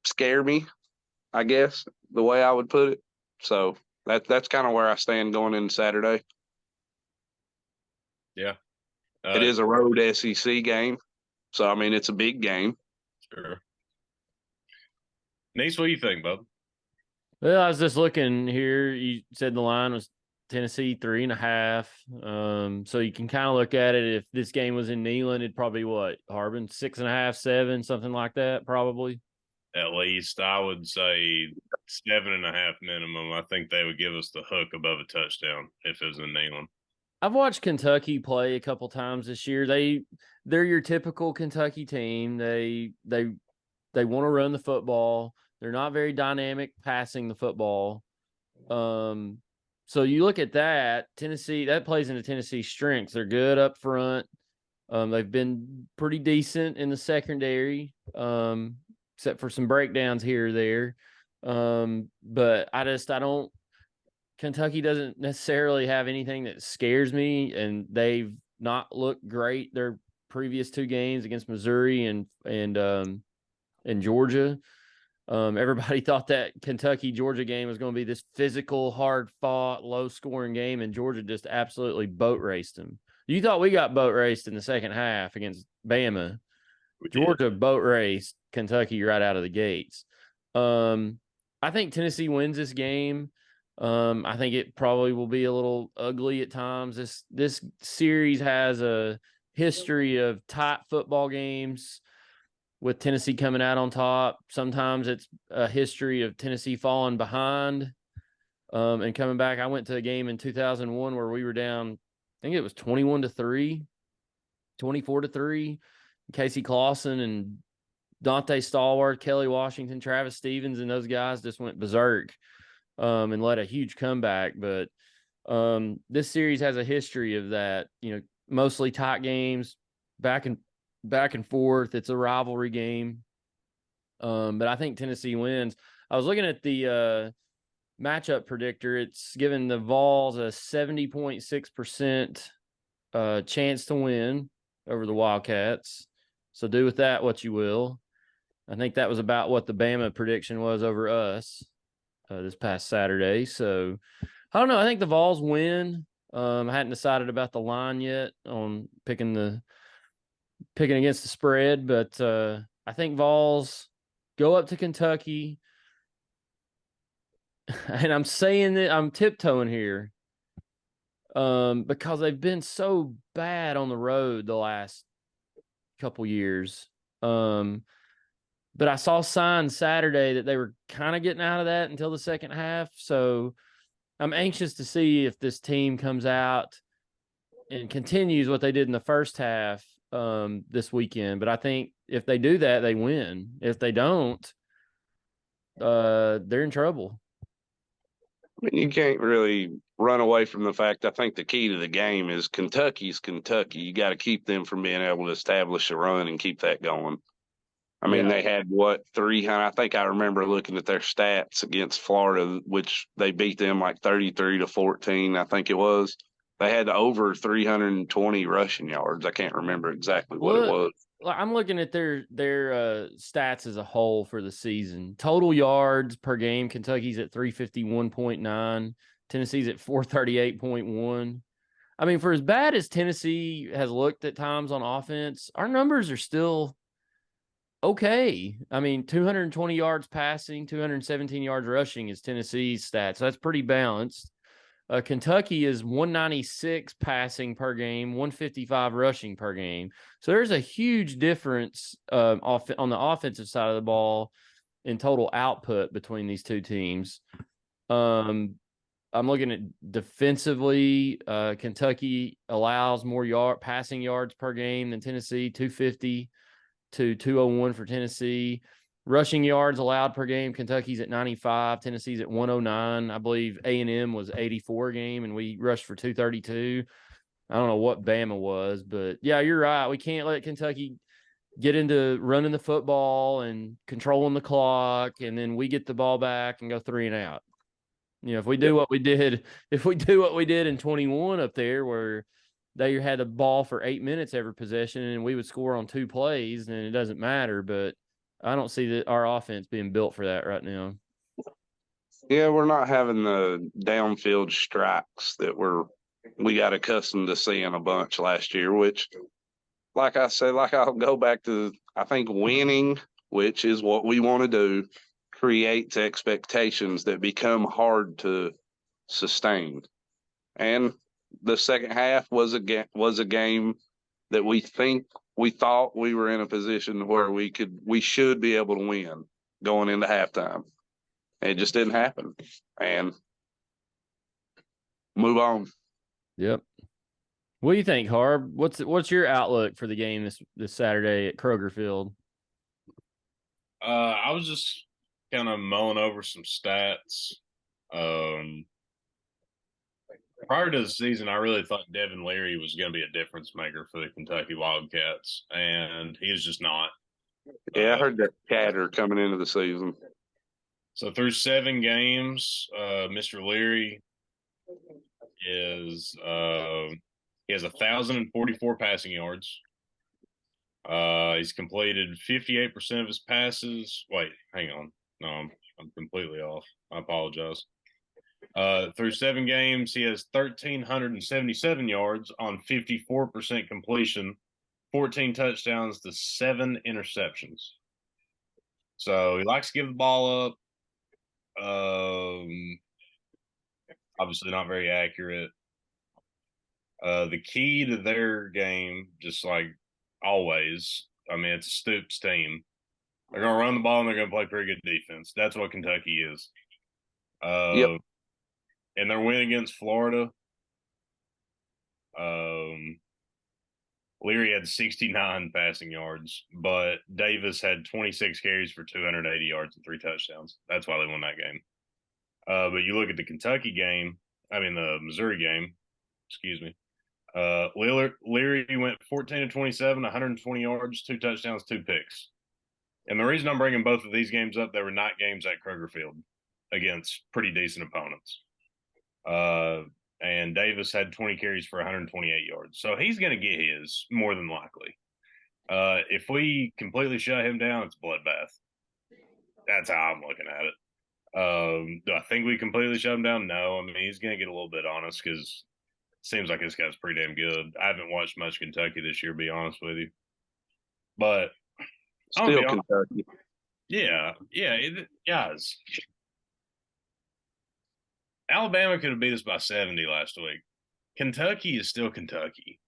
scare me, I guess, the way I would put it. So that's kind of where I stand going into Saturday. Yeah. It is a road SEC game. So, I mean, it's a big game. Sure. Nease, what do you think, bub? Well, I was just looking here. You said the line was Tennessee 3.5. So you can kind of look at it. If this game was in Neyland, it'd probably what, Harbin, 6.5, 7, something like that, probably. At least I would say 7.5 minimum. I think they would give us the hook above a touchdown if it was in Neyland. I've watched Kentucky play a couple times this year. They're your typical Kentucky team. They want to run the football. They're not very dynamic passing the football. So you look at that, Tennessee, that plays into Tennessee's strengths. They're good up front. They've been pretty decent in the secondary, except for some breakdowns here or there. But I don't. Kentucky doesn't necessarily have anything that scares me, and they've not looked great their previous 2 games against Missouri and Georgia. Everybody thought that Kentucky-Georgia game was going to be this physical, hard-fought, low-scoring game, and Georgia just absolutely boat raced them. You thought we got boat raced in the second half against Bama. Georgia boat raced Kentucky right out of the gates. I think Tennessee wins this game. I think it probably will be a little ugly at times. This series has a history of tight football games with Tennessee coming out on top. Sometimes it's a history of Tennessee falling behind and coming back. I went to a game in 2001 where we were down, I think it was 21-3, 24-3. Casey Clausen and Dante Stallworth, Kelly Washington, Travis Stevens, and those guys just went berserk and led a huge comeback. But this series has a history of that, mostly tight games, back and forth. It's a rivalry game. But I think Tennessee wins. I was looking at the matchup predictor. It's given the Vols a 70.6% chance to win over the Wildcats. So do with that what you will. I think that was about what the Bama prediction was over us this past Saturday. So I don't know. I think the Vols win. I hadn't decided about the line yet on picking against the spread, but I think Vols go up to Kentucky. And I'm saying that I'm tiptoeing here because they've been so bad on the road the last couple years. But I saw signs Saturday that they were kind of getting out of that until the second half. So I'm anxious to see if this team comes out and continues what they did in the first half this weekend. But I think if they do that, they win. If they don't, they're in trouble. I mean, you can't really run away from the fact. I think the key to the game is Kentucky's Kentucky. You got to keep them from being able to establish a run and keep that going. I mean, they had 300. I think I remember looking at their stats against Florida, which they beat them like 33-14. I think it was. They had over 320 rushing yards. I can't remember exactly what it was. I'm looking at their stats as a whole for the season. Total yards per game, Kentucky's at 351.9. Tennessee's at 438.1. I mean, for as bad as Tennessee has looked at times on offense, our numbers are still okay. I mean, 220 yards passing, 217 yards rushing is Tennessee's stats. So that's pretty balanced. Kentucky is 196 passing per game, 155 rushing per game. So there's a huge difference on the offensive side of the ball in total output between these two teams. I'm looking at defensively. Kentucky allows more passing yards per game than Tennessee, 250 to 201 for Tennessee. Rushing yards allowed per game, Kentucky's at 95, Tennessee's at 109. I believe A&M was 84 game, and we rushed for 232. I don't know what Bama was, but yeah, you're right. We can't let Kentucky get into running the football and controlling the clock, and then we get the ball back and go 3 and out. You know, if we do what we did in 21 up there, where they had the ball for 8 minutes every possession and we would score on 2 plays, then it doesn't matter. But I don't see that our offense being built for that right now. Yeah, we're not having the downfield strikes that we got accustomed to seeing a bunch last year, which, like I said, I'll go back to, I think winning, which is what we want to do, creates expectations that become hard to sustain. And the second half was a game that we thought we were in a position where we should be able to win going into halftime. It just didn't happen. And move on. Yep. What do you think, Harb? What's your outlook for the game this Saturday at Kroger Field? I was just kind of mulling over some stats. Prior to the season, I really thought Devin Leary was going to be a difference maker for the Kentucky Wildcats, and he is just not. Yeah, I heard that chatter coming into the season. So through 7 games, Mr. Leary is he has 1,044 passing yards. He's completed 58% of his passes. Wait, hang on. No, I'm completely off. I apologize. Through 7 games, he has 1,377 yards on 54% completion, 14 touchdowns to 7 interceptions. So he likes to give the ball up. Obviously not very accurate. The key to their game, just like always, I mean, it's a Stoops team. They're going to run the ball and they're going to play pretty good defense. That's what Kentucky is. Yep. And their win against Florida, Leary had 69 passing yards, but Davis had 26 carries for 280 yards and 3 touchdowns. That's why they won that game. But you look at the the Missouri game, excuse me. Leary went 14 of 27, 120 yards, 2 touchdowns, 2 picks. And the reason I'm bringing both of these games up, they were not games at Kroger Field against pretty decent opponents. And Davis had 20 carries for 128 yards. So he's going to get his more than likely. If we completely shut him down, it's a bloodbath. That's how I'm looking at it. Do I think we completely shut him down? No. I mean, he's going to get a little bit on us because it seems like this guy's pretty damn good. I haven't watched much Kentucky this year, to be honest with you. But I'll Still be honest. Kentucky. Yeah. Guys, Alabama could have beat us by 70 last week. Kentucky is still Kentucky.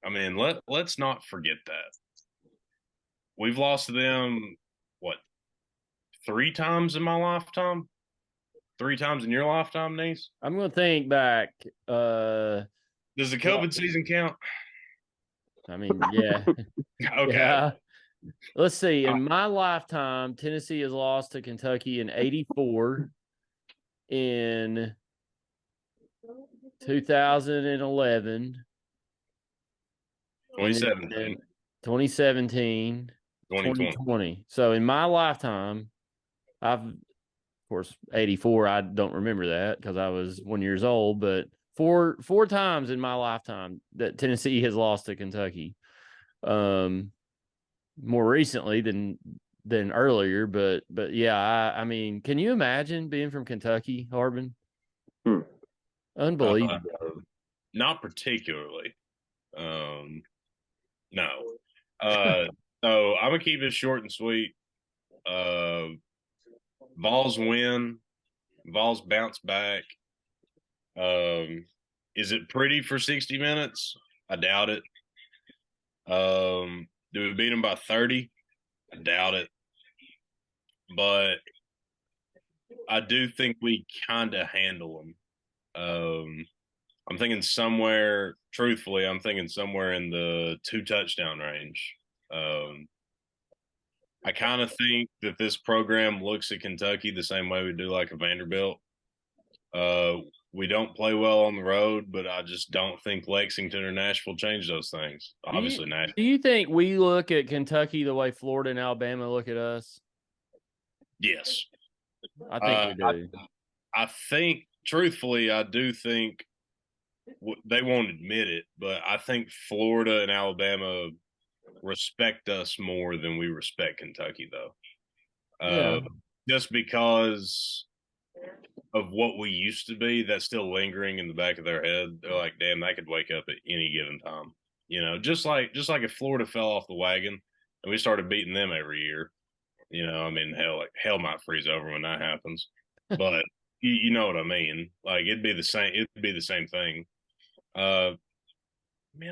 I mean, let's not forget that. We've lost to them, what, 3 times in my lifetime? 3 times in your lifetime, Nease? I'm going to think back. Does the COVID season count? I mean, yeah. Okay. Yeah. Let's see. In my lifetime, Tennessee has lost to Kentucky in 84, in 2011, 2017, 2017, 2020. So in my lifetime, of course, 84, I don't remember that because I was 1 year old, but four times in my lifetime that Tennessee has lost to Kentucky. More recently than earlier, but yeah, I mean, can you imagine being from Kentucky, Harbin? Unbelievable. Not particularly. No. So I'm gonna keep it short and sweet. Vols win. Vols bounce back. Is it pretty for 60 minutes? I doubt it. Do we beat them by 30? I doubt it. But I do think we kind of handle them. I'm thinking somewhere, truthfully, I'm thinking somewhere in the 2 touchdown range. I kind of think that this program looks at Kentucky the same way we do like a Vanderbilt. We don't play well on the road, but I just don't think Lexington or Nashville change those things. Obviously, Nashville. Do you think we look at Kentucky the way Florida and Alabama look at us? Yes. I think we do. I think, truthfully, I do think they won't admit it, but I think Florida and Alabama respect us more than we respect Kentucky, though. Yeah. Just because of what we used to be, that's still lingering in the back of their head. They're like, damn, they could wake up at any given time. You know, just like if Florida fell off the wagon and we started beating them every year, you know, I mean, hell might freeze over when that happens. But you know what I mean? Like it'd be the same thing. Man,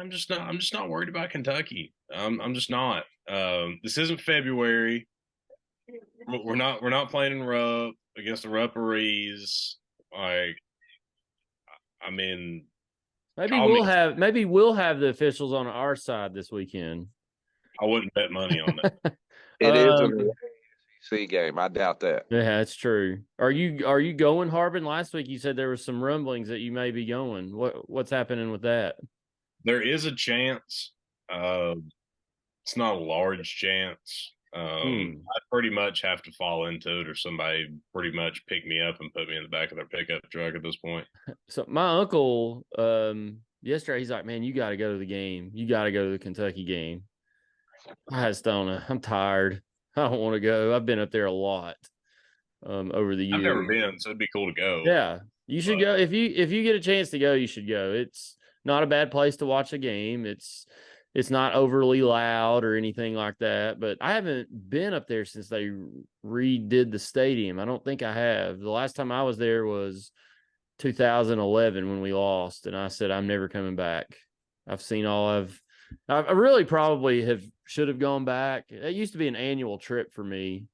I'm just not worried about Kentucky. I'm just not. This isn't February. We're not playing in Rupp against the Rupparees. Like, I mean, maybe we'll have the officials on our side this weekend. I wouldn't bet money on that. It is an SEC game. I doubt that. Yeah, that's true. Are you going, Harbin? Last week you said there was some rumblings that you may be going. What's happening with that? There is a chance. It's not a large chance. I pretty much have to fall into it, or somebody pretty much pick me up and put me in the back of their pickup truck at this point. So my uncle, yesterday, he's like, "Man, you got to go to the game. You got to go to the Kentucky game." I just don't know. I'm tired. I don't want to go. I've been up there a lot over the years. I've never been, so it'd be cool to go. Yeah, you should go. If you get a chance to go, you should go. It's not a bad place to watch a game. It's not overly loud or anything like that. But I haven't been up there since they redid the stadium. I don't think I have. The last time I was there was 2011 when we lost, and I said I'm never coming back. I've seen all I really probably should have gone back. It used to be an annual trip for me,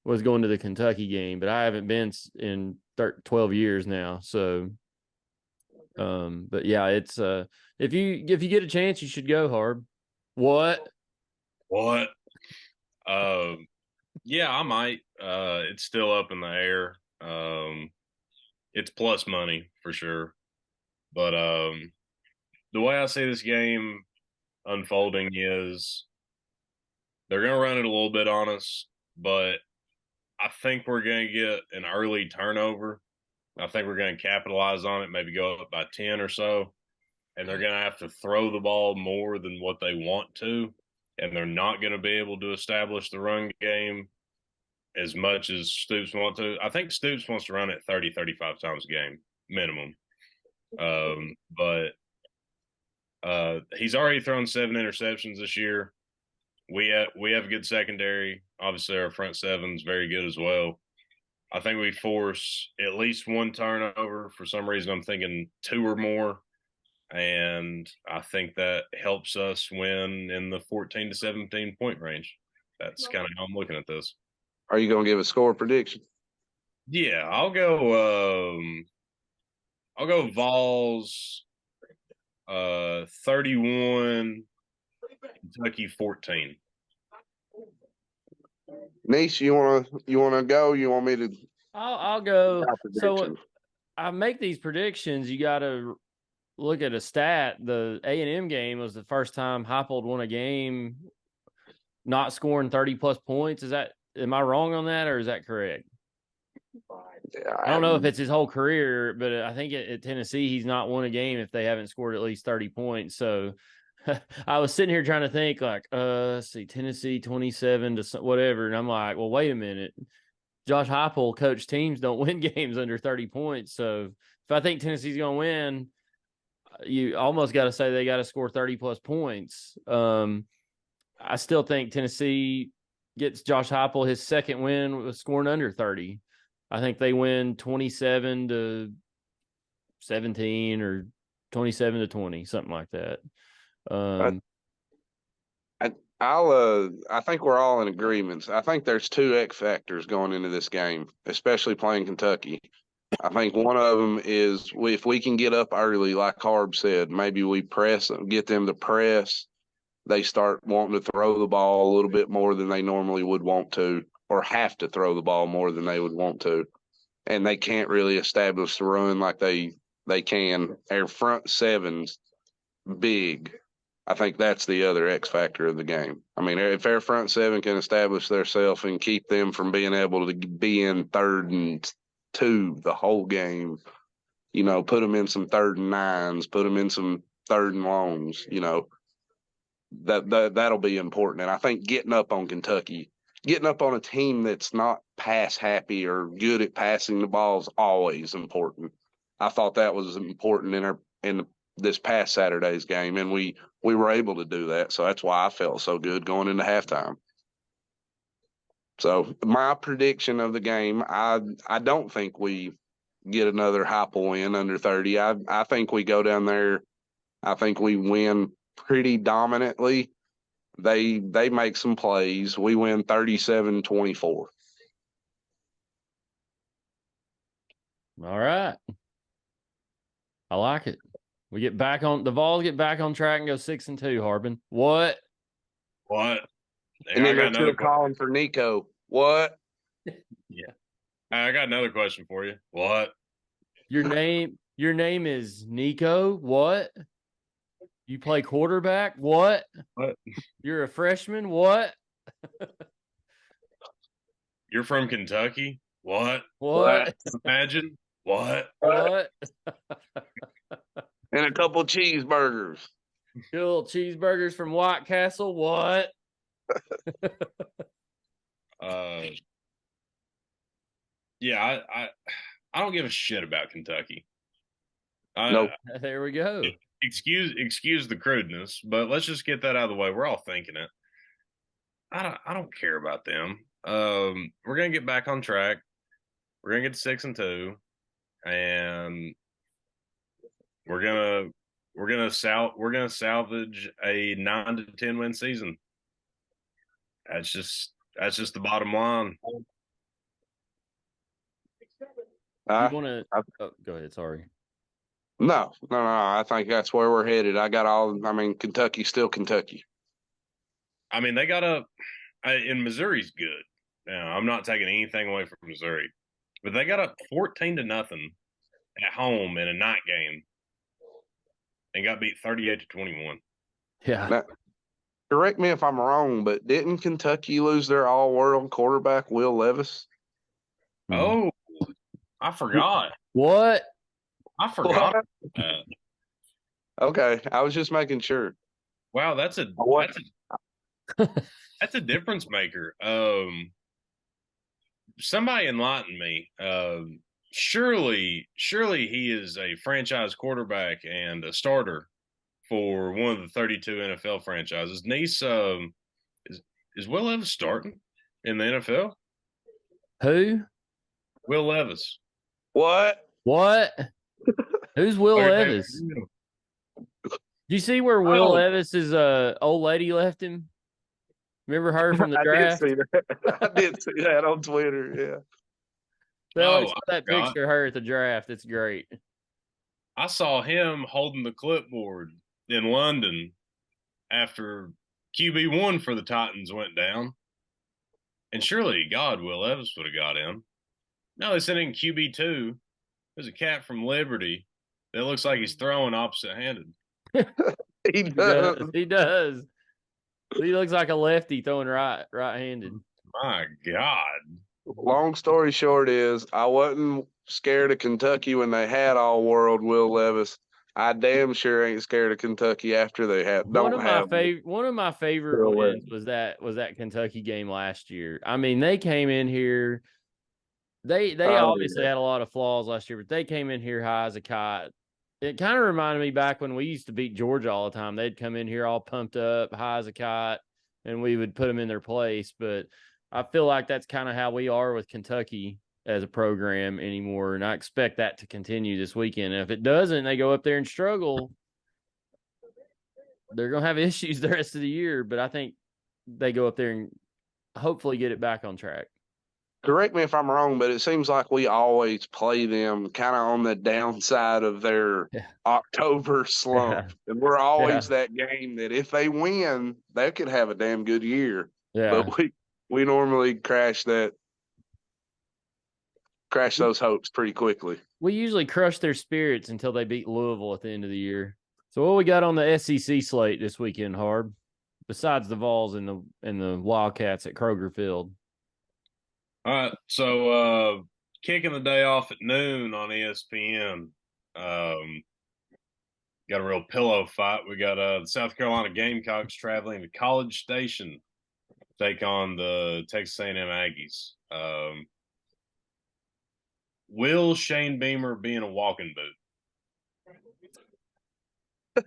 was going to the Kentucky game, but I haven't been in 12 years now. So, but yeah, it's if you get a chance, you should go, Harb. What? Yeah, I might. It's still up in the air. It's plus money for sure. But the way I see this game unfolding is they're going to run it a little bit on us, but I think we're going to get an early turnover. I think we're going to capitalize on it, maybe go up by 10 or so. and they're going to have to throw the ball more than what they want to, and they're not going to be able to establish the run game as much as Stoops wants to. I think Stoops wants to run it 30, 35 times a game minimum. But he's already thrown 7 interceptions this year. We have a good secondary. Obviously, our front seven's very good as well. I think we force at least 1 turnover. For some reason, I'm thinking 2 or more. And I think that helps us win in the 14 to 17 point range. That's kind of how I'm looking at this. Are you going to give a score prediction? Yeah, I'll go Vols 31, Kentucky 14. Nease, you wanna go? You want me to? I'll go. So I make these predictions. You got to look at a stat. The A&M game was the first time Heupel won a game not scoring 30-plus points. Am I wrong on that, or is that correct? I don't know if it's his whole career, but I think at Tennessee he's not won a game if they haven't scored at least 30 points. So I was sitting here trying to think like, let's see, Tennessee 27 to whatever. And I'm like, well, wait a minute. Josh Heupel coach teams don't win games under 30 points. So if I think Tennessee's going to win, you almost got to say they got to score 30-plus points. I still think Tennessee gets Josh Heupel his second win with scoring under 30. I think they win 27 to 17 or 27 to 20, something like that. I think we're all in agreement. I think there's 2 X factors going into this game, especially playing Kentucky. I think one of them is if we can get up early, like Harb said, maybe we get them to press. They start wanting to throw the ball a little bit more than they normally would want to, or have to throw the ball more than they would want to. And they can't really establish the run like they can. Their front seven's big. I think that's the other X factor of the game. I mean, if their front seven can establish themselves and keep them from being able to be in 3rd and 2 the whole game, put them in some 3rd and 9s, put them in some 3rd and longs, that'll be important. And I think getting up on Kentucky, getting up on a team that's not pass happy or good at passing the ball is always important. I thought that was important in this past Saturday's game, and we were able to do that. So that's why I felt so good going into halftime. So my prediction of the game, I don't think we get another Heupel win under 30. I think we go down there. I think we win pretty dominantly. They make some plays. We win 37-24. All right. I like it. The Vols get back on track and go 6-2, Harbin. What? And then they're still calling for Nico. What? Yeah. I got another question for you. What? Your name is Nico? What? You play quarterback? What? You're a freshman? What? You're from Kentucky? What? Imagine? What? What? And a couple cheeseburgers. Little cheeseburgers from White Castle? What? Yeah, I don't give a shit about Kentucky. Nope. There we go. Excuse the crudeness, but let's just get that out of the way. We're all thinking it. I don't care about them. We're gonna get back on track. We're gonna get to 6-2, and we're gonna salvage a 9 to 10 win season. That's just the bottom line. You want to go ahead? Sorry. No. I think that's where we're headed. Kentucky's still Kentucky. I mean, they got and Missouri's good. Now, I'm not taking anything away from Missouri, but they got up 14-0 at home in a night game and got beat 38-21. Yeah. Now, correct me if I'm wrong, but didn't Kentucky lose their all-world quarterback, Will Levis? Oh, I forgot. What? I forgot. Okay, I was just making sure. Wow, that's a What? that's a difference maker. Somebody enlighten me. Surely he is a franchise quarterback and a starter for one of the 32 NFL franchises. Nease, is is Will Levis starting in the NFL? Who? Will Levis. What? What? Who's Will Okay, Levis? Do you see where Will Oh, Levis's old lady left him? Remember her from the I did draft? see that. I did see that on Twitter. Yeah. They always Oh, show I that forgot. picture of her at the draft. It's great. I saw him holding the clipboard in London after QB1 for the Titans went down. And surely God, Will Levis would have got him. No, they sent in QB2. There's a cat from Liberty that looks like he's throwing opposite handed. He He does. does. He does. He looks like a lefty throwing right-handed. My God. Long story short is I wasn't scared of Kentucky when they had all world Will Levis. I damn sure ain't scared of Kentucky after they don't have One of my favorite Will wins Levis. was that Kentucky game last year. I mean, they came in here. They Oh obviously yeah. had a lot of flaws last year, but they came in here high as a kite. It kind of reminded me back when we used to beat Georgia all the time. They'd come in here all pumped up, high as a kite, and we would put them in their place. But I feel like that's kind of how we are with Kentucky as a program anymore, and I expect that to continue this weekend. And if it doesn't, they go up there and struggle. They're gonna have issues the rest of the year. But I think they go up there and hopefully get it back on track. Correct me if I'm wrong, but it seems like we always play them kind of on the downside of their Yeah, October yeah, slump. And we're yeah, always that game that if they win, they could have a damn good year. yeah. But we normally crash those hopes pretty quickly. We usually crush their spirits until they beat Louisville at the end of the year. So what we got on the SEC slate this weekend, Harb? Besides the Vols and the Wildcats at Kroger Field. All right. So, kicking the day off at noon on ESPN. Um, got a real pillow fight. We got the South Carolina Gamecocks traveling to College Station to take on the Texas A&M Aggies. Will Shane Beamer be in a walking boot?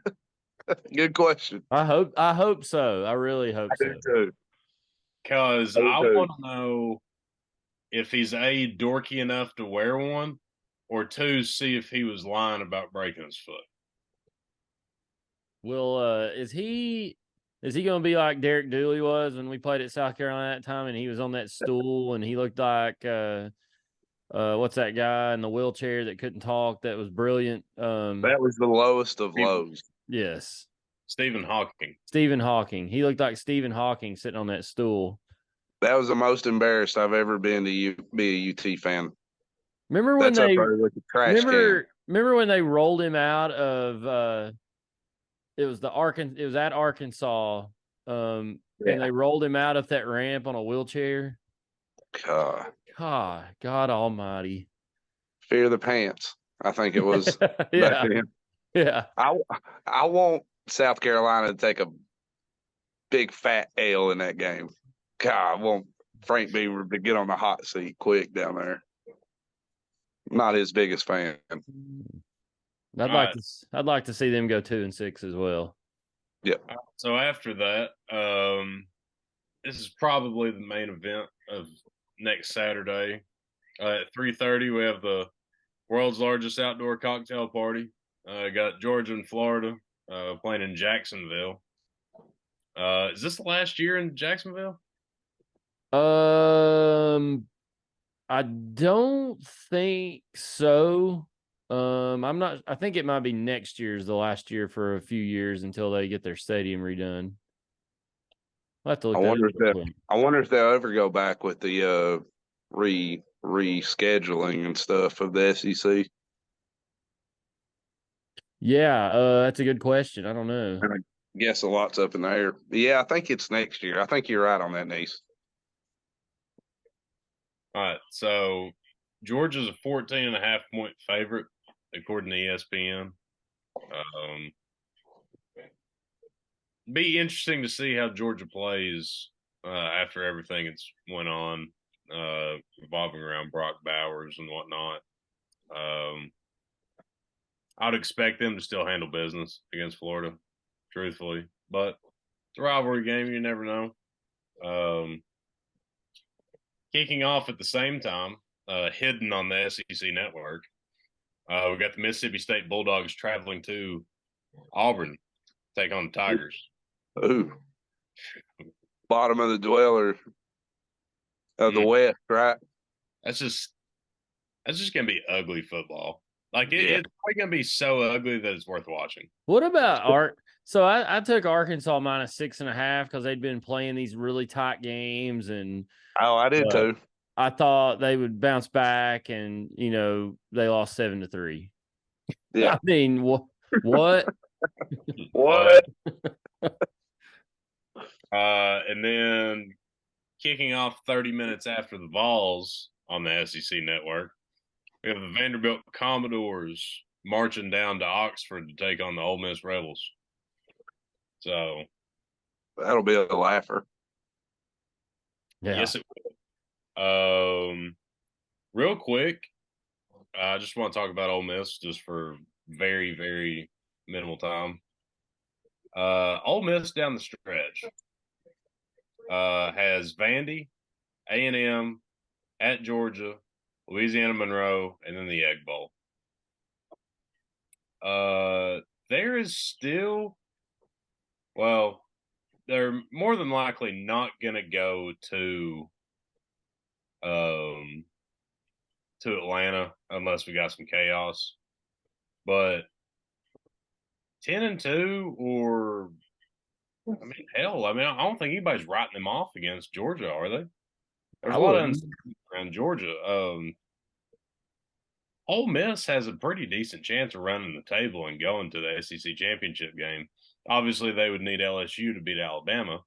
Good question. I hope so. I really hope I so. do too. Because I do I too. want to know if he's A, dorky enough to wear one, or two, see if he was lying about breaking his foot. Will is he gonna be like Derek Dooley was when we played at South Carolina that time and he was on that stool and he looked like what's that guy in the wheelchair that couldn't talk that was brilliant? That was the lowest of lows. Yes. Stephen Hawking. Stephen Hawking. He looked like Stephen Hawking sitting on that stool. That was the most embarrassed I've ever been to be a UT fan. Remember when That's up they there with the trash can. remember when they rolled him out of it was at Arkansas and Yeah. they rolled him out of that ramp on a wheelchair. God. God almighty. Fear the pants. I think it was back Yeah. then. Yeah. I want South Carolina to take a big fat L in that game. God, I want Frank Beaver to get on the hot seat quick down there. Not his biggest fan. I'd like to see them go 2-6 as well. Yeah. So after that, this is probably the main event of next Saturday. At 3:30, we have the world's largest outdoor cocktail party. Got Georgia and Florida playing in Jacksonville. Is this the last year in Jacksonville? I don't think so. I think it might be next year's the last year for a few years until they get their stadium redone. I'll have to look I wonder if they'll ever go back with the rescheduling and stuff of the SEC. Yeah, that's a good question. I don't know. And I guess a lot's up in the air. Yeah, I think it's next year. I think you're right on that, Nease. All right. So Georgia's a 14.5 point favorite, according to ESPN. be interesting to see how Georgia plays after everything that's went on revolving around Brock Bowers and whatnot. I'd expect them to still handle business against Florida, truthfully, but it's a rivalry game. You never know. Kicking off at the same time, hidden on the SEC network, we got the Mississippi State Bulldogs traveling to Auburn, take on the Tigers. Ooh. Bottom of the dweller of the West, right? That's just gonna be ugly football. Like it's probably gonna be so ugly that it's worth watching. What about Art? So I took Arkansas -6.5 because they'd been playing these really tight games, and I did too. I thought they would bounce back, and they lost 7-3. Yeah. I mean, what? What? And then kicking off 30 minutes after the Vols on the SEC network, we have the Vanderbilt Commodores marching down to Oxford to take on the Ole Miss Rebels. So that'll be a laugher. Yeah. Yes, it will. Real quick, I just want to talk about Ole Miss just for very, very minimal time. Ole Miss down the stretch has Vandy, A&M, at Georgia, Louisiana Monroe, and then the Egg Bowl. There is still, well, they're more than likely not going to go to Atlanta unless we got some chaos. But 10-2, or I mean, hell, I don't think anybody's writing them off against Georgia, are they? There's a lot of uncertainty around Georgia. Ole Miss has a pretty decent chance of running the table and going to the SEC championship game. Obviously, they would need LSU to beat Alabama,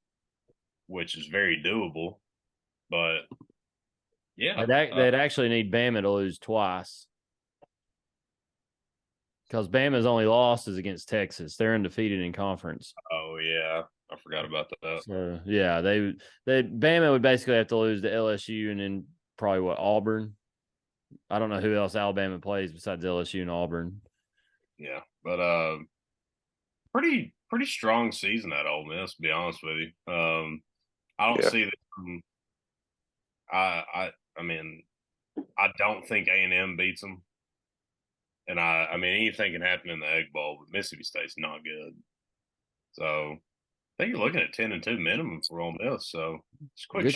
which is very doable. But yeah, they'd actually need Bama to lose twice, because Bama's only loss is against Texas. They're undefeated in conference. Oh yeah, I forgot about that. So yeah, Bama would basically have to lose to LSU and then probably Auburn. I don't know who else Alabama plays besides LSU and Auburn. Yeah, but pretty strong season at Ole Miss, to be honest with you. I don't see them. I mean, I don't think A&M beats them, and I mean anything can happen in the Egg Bowl, but Mississippi State's not good. So I think you're looking at 10-2 minimum for Ole Miss. So just quick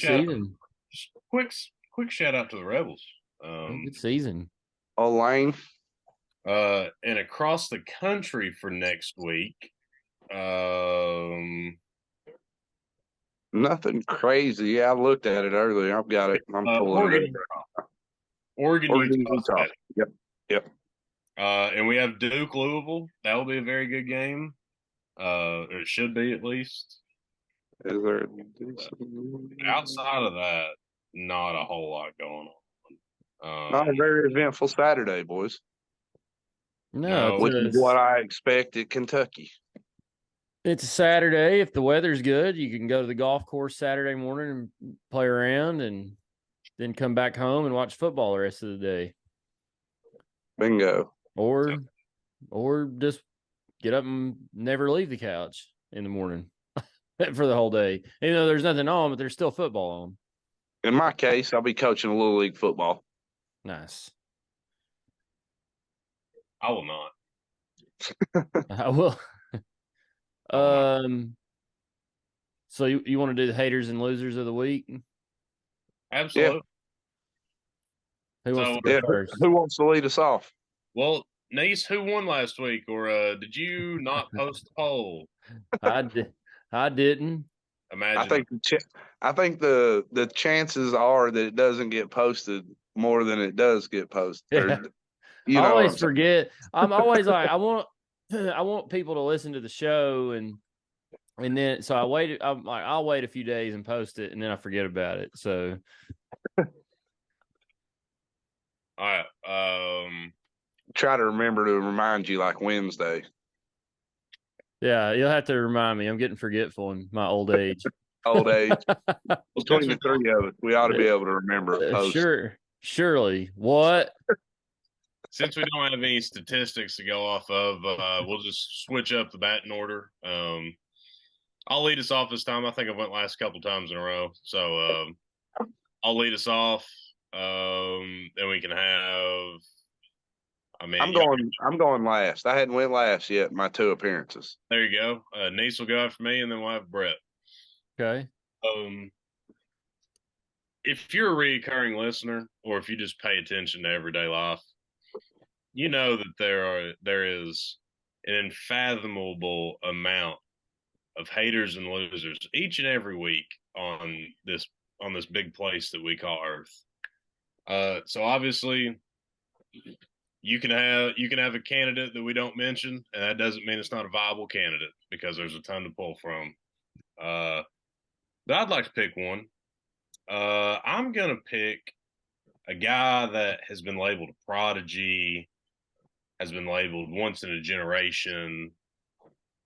shout out to the Rebels. Good season. Lane. And across the country for next week, nothing crazy. Yeah, I looked at it earlier. I've got it. I'm pulling it up. Oregon, Utah. Yep. And we have Duke, Louisville. That will be a very good game. Or it should be, at least. Is there outside of that, not a whole lot going on. Not a very eventful Saturday, boys. No, which is what I expect at Kentucky. It's a Saturday. If the weather's good, you can go to the golf course Saturday morning and play around, and then come back home and watch football the rest of the day. Bingo. Or just get up and never leave the couch in the morning for the whole day. Even though there's nothing on, but there's still football on. In my case, I'll be coaching a little league football. Nice. I will not. I will. So you want to do the haters and losers of the week? Absolutely. Yeah. Who wants to go first? Who wants to lead us off? Well, Nease, who won last week, or did you not post the poll? I didn't. Imagine. I think the chances are that it doesn't get posted more than it does get posted. Yeah. I always forget. I'm always like, I want people to listen to the show, and then so I waited. I'm like, I'll wait a few days and post it, and then I forget about it. So, all right. Try to remember to remind you like Wednesday. Yeah, you'll have to remind me. I'm getting forgetful in my old age. Old age. Between we the three of us, we ought to be able to remember a post. Surely. What? Since we don't have any statistics to go off of, we'll just switch up the batting order. I'll lead us off this time. I think I went last couple times in a row, so I'll lead us off. Then we can have. I mean, I'm going last. I hadn't went last yet in my 2 appearances. there you go. Nease will go after me, and then we'll have Brett. Okay. If you're a recurring listener, or if you just pay attention to everyday life, you know that there is an unfathomable amount of haters and losers each and every week on this big place that we call Earth. So obviously, you can have a candidate that we don't mention, and that doesn't mean it's not a viable candidate because there's a ton to pull from. But I'd like to pick one. I'm gonna pick a guy that has been labeled a prodigy, has been labeled once in a generation.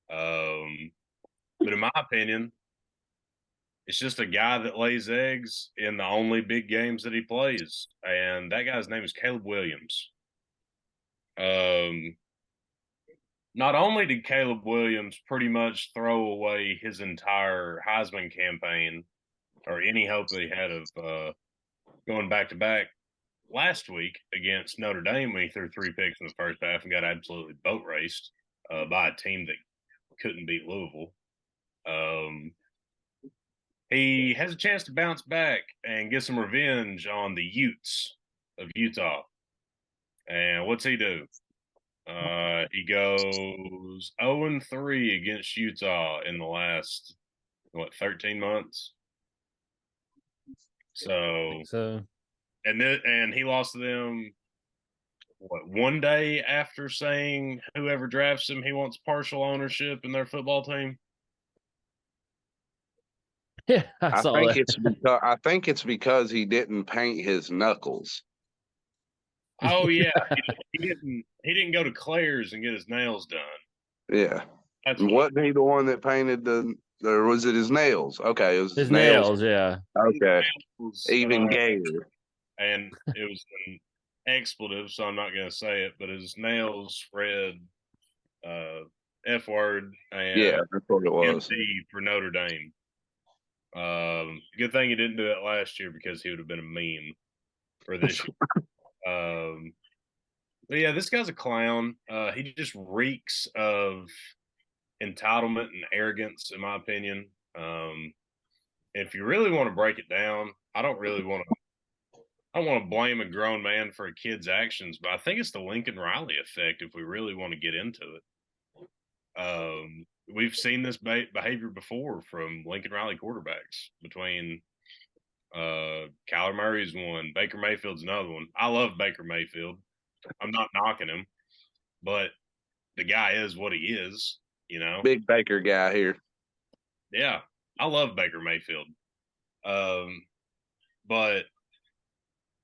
But in my opinion, it's just a guy that lays eggs in the only big games that he plays, and that guy's name is Caleb Williams. Not only did Caleb Williams pretty much throw away his entire Heisman campaign or any hope that he had of going back to back last week against Notre Dame when he threw 3 picks in the first half and got absolutely boat raced by a team that couldn't beat Louisville. He has a chance to bounce back and get some revenge on the Utes of Utah. And what's he do? He goes 0-3 against Utah in the last 13 months. So and he lost to them one day after saying whoever drafts him, he wants partial ownership in their football team. Yeah, I think it's because he didn't paint his knuckles. Oh yeah, he didn't go to Claire's and get his nails done. Yeah, wasn't he the one that painted or was it his nails? Okay, it was his nails. Yeah. Okay, even gayer. And it was an expletive, so I'm not going to say it, but his nails read F word and yeah, that's what it was. MD for Notre Dame. Good thing he didn't do that last year because he would have been a meme for this year. But yeah, this guy's a clown. He just reeks of entitlement and arrogance, in my opinion. If you really want to break it down, I don't want to blame a grown man for a kid's actions, but I think it's the Lincoln Riley effect if we really want to get into it. We've seen this behavior before from Lincoln Riley quarterbacks between Kyler Murray's one, Baker Mayfield's another one. I love Baker Mayfield. I'm not knocking him, but the guy is what he is, you know. Big Baker guy here. Yeah, I love Baker Mayfield. But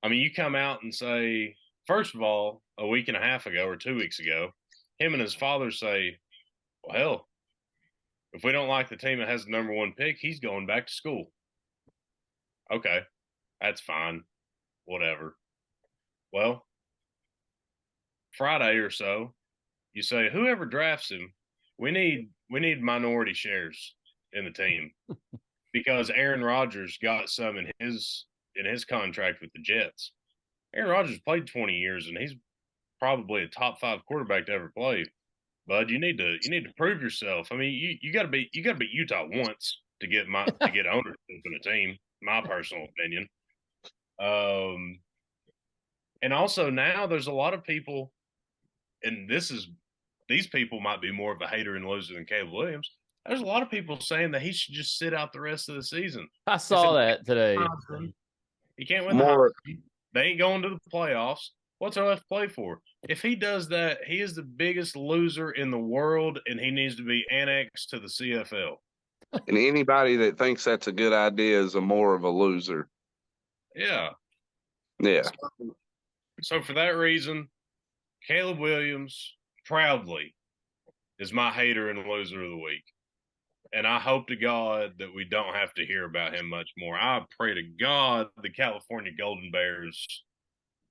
I mean, you come out and say, first of all, a week and a half ago or 2 weeks ago, him and his father say, well, hell, if we don't like the team that has the number 1 pick, he's going back to school. Okay, that's fine. Whatever. Well, Friday or so, you say, whoever drafts him, we need minority shares in the team because Aaron Rodgers got some in his contract with the Jets. Aaron Rodgers played 20 years and he's probably a top 5 quarterback to ever play. Bud, you need to prove yourself. I mean, you got to beat Utah once to get ownership in a team. My personal opinion. And also now there's a lot of people, and these people might be more of a hater and loser than Caleb Williams. There's a lot of people saying that he should just sit out the rest of the season. I saw that today. He can't win the Heisman. They ain't going to the playoffs. What's our left play for? If he does that, he is the biggest loser in the world, and he needs to be annexed to the CFL. And anybody that thinks that's a good idea is more of a loser. Yeah. Yeah. So for that reason, Caleb Williams proudly is my hater and loser of the week. And I hope to God that we don't have to hear about him much more. I pray to God the California Golden Bears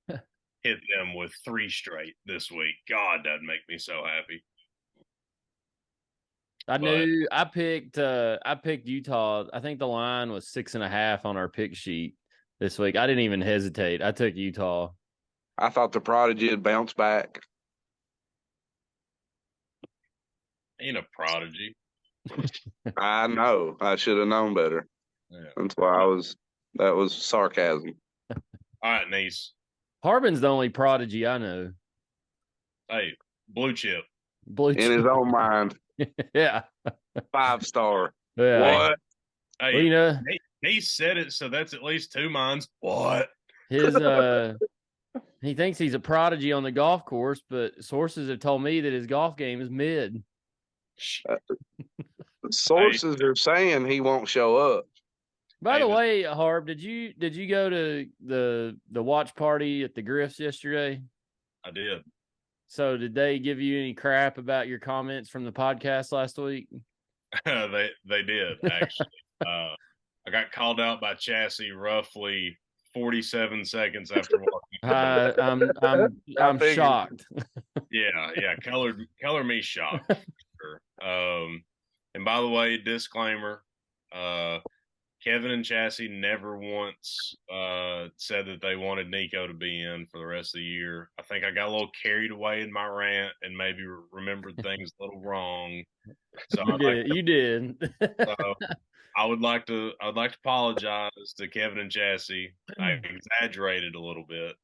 hit them with 3 straight this week. God, that'd make me so happy. I picked Utah. I think the line was 6.5 on our pick sheet this week. I didn't even hesitate. I took Utah. I thought the Prodigy had bounced back. Ain't a prodigy. I know. I should have known better. Yeah. That's why that was sarcasm. All right, Nease. Harbin's the only prodigy I know. Hey, blue chip. Blue chip. In his own mind. Yeah. 5-star. Yeah. What? Hey, well, you know, he said it, so that's at least 2 minds. What? his he thinks he's a prodigy on the golf course, but sources have told me that his golf game is mid. Sources are saying he won't show up. By the way, Harb, did you go to the watch party at the Griffs yesterday? I did. So did they give you any crap about your comments from the podcast last week? they did, actually. I got called out by Chassis roughly 47 seconds after walking. I'm shocked. Yeah, color me shocked. Sure. And by the way, disclaimer, Kevin and Chassis never once said that they wanted Nico to be in for the rest of the year. I think I got a little carried away in my rant and maybe remembered things a little wrong. So you did. So I would like to apologize to Kevin and Chassis. I exaggerated a little bit.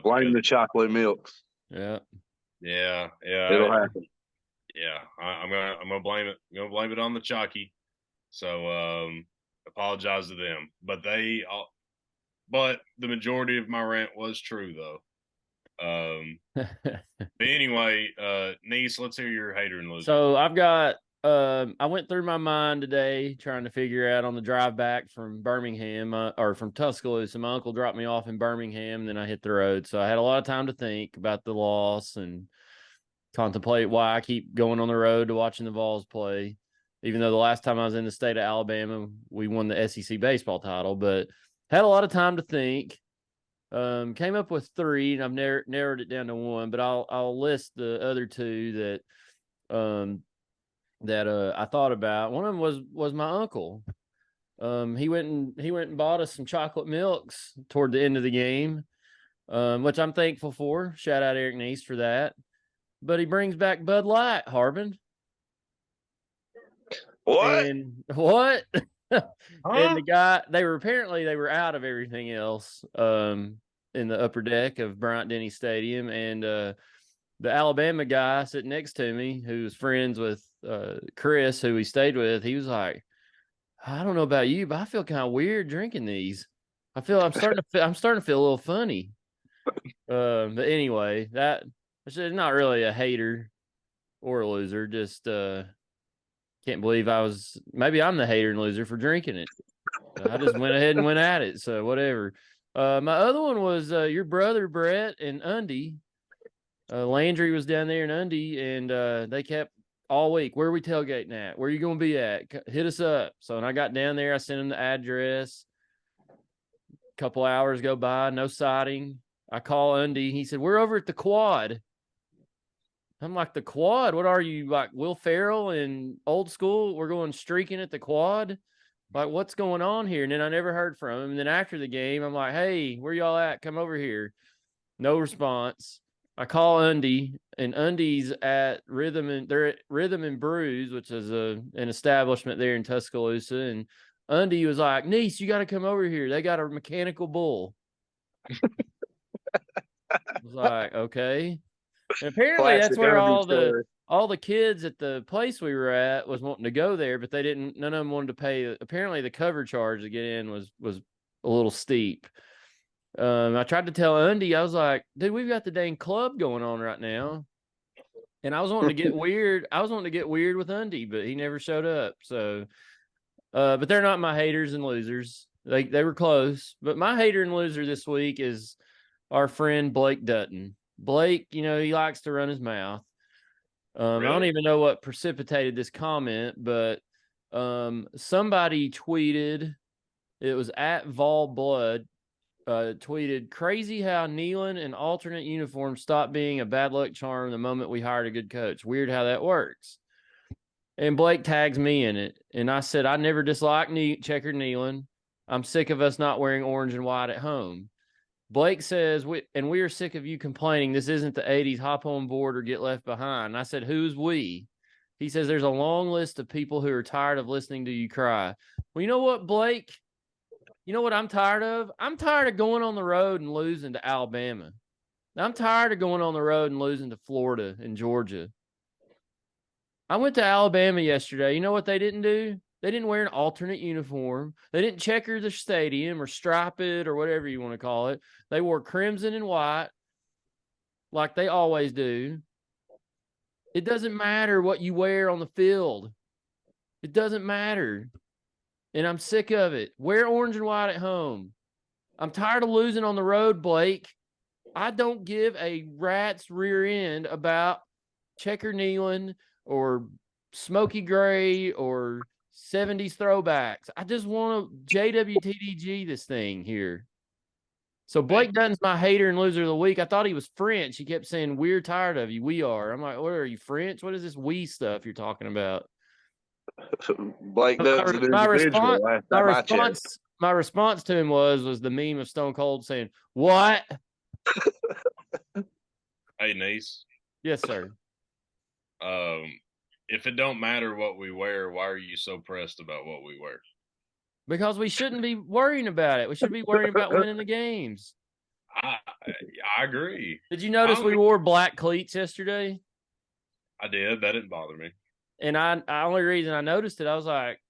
Blame the chocolate milks. Yeah. It'll happen. Yeah, I'm gonna blame it. I'm gonna blame it on the Chalky. So apologize to them. But the majority of my rant was true though. But anyway, Nease, let's hear your hater and loser. So I've got I went through my mind today trying to figure out on the drive back from Birmingham or from Tuscaloosa. My uncle dropped me off in Birmingham, and then I hit the road. So I had a lot of time to think about the loss and contemplate why I keep going on the road to watching the Vols play, even though the last time I was in the state of Alabama, we won the SEC baseball title, but had a lot of time to think. Came up with 3, and I've narrowed it down to 1, but I'll list the other 2 that I thought about. One of them was my uncle. He went and bought us some chocolate milks toward the end of the game, which I'm thankful for. Shout out Eric Nease for that. But he brings back Bud Light, Harbin. What? And what? Huh? And the guy, they were out of everything else in the upper deck of Bryant Denny Stadium. And the Alabama guy sitting next to me, who's friends with Chris, who we stayed with, he was like, I don't know about you, but I feel kind of weird drinking these. I'm starting to feel a little funny. But anyway, it's not really a hater or a loser. Just can't believe maybe I'm the hater and loser for drinking it. I just went ahead and went at it. So whatever. My other one was your brother, Brett, and Undy. Landry was down there in Undy, and they kept all week, where are we tailgating at? Where are you going to be at? Hit us up. So when I got down there, I sent him the address. A couple hours go by, no sighting. I call Undy. He said, we're over at the Quad. I'm like, the Quad? What are you, like Will Ferrell in Old School? We're going streaking at the Quad? Like, what's going on here? And then I never heard from him. And then after the game, I'm like, hey, where y'all at? Come over here. No response. I call Undy, and Undy's at they're at Rhythm and Brews, which is an establishment there in Tuscaloosa. And Undy was like, Nease, you got to come over here. They got a mechanical bull. I was like, okay. And apparently that's where all the kids at the place we were at was wanting to go there, but none of them wanted to pay. Apparently the cover charge to get in was a little steep. I tried to tell Undy, I was like, dude, we've got the dang club going on right now. And I was wanting to get weird. I was wanting to get weird with Undy, but he never showed up. So, but they're not my haters and losers. They were close. But my hater and loser this week is our friend Blake Dutton. Blake, he likes to run his mouth. I don't even know what precipitated this comment, but somebody tweeted, it was at Vol Blood, tweeted, crazy how kneeling in alternate uniform stopped being a bad luck charm the moment we hired a good coach. Weird how that works. And Blake tags me in it. And I said, I never disliked checkered kneeling. I'm sick of us not wearing orange and white at home. Blake says, we are sick of you complaining this isn't the 80s, hop on board or get left behind. And I said, who's we? He says, there's a long list of people who are tired of listening to you cry. Well, you know what, Blake? You know what I'm tired of? I'm tired of going on the road and losing to Alabama. I'm tired of going on the road and losing to Florida and Georgia. I went to Alabama yesterday. You know what they didn't do? They didn't wear an alternate uniform. They didn't checker the stadium or stripe it or whatever you want to call it. They wore crimson and white like they always do. It doesn't matter what you wear on the field. It doesn't matter. And I'm sick of it. Wear orange and white at home. I'm tired of losing on the road, Blake. I don't give a rat's rear end about checker kneeling or smoky gray or 70s throwbacks. I just want to JWTDG this thing here. So Blake Dutton's my hater and loser of the week. I thought he was French. He kept saying, we're tired of you. We are. I'm like, what are you, French? What is this we stuff you're talking about? Blake Dutton's an individual. My response to him was the meme of Stone Cold saying, what? Hey, Nease. Yes, sir. If it don't matter what we wear, why are you so pressed about what we wear? Because we shouldn't be worrying about it. We should be worrying about winning the games. I agree. Did you notice we wore black cleats yesterday? I did. That didn't bother me. And the only reason I noticed it, I was like,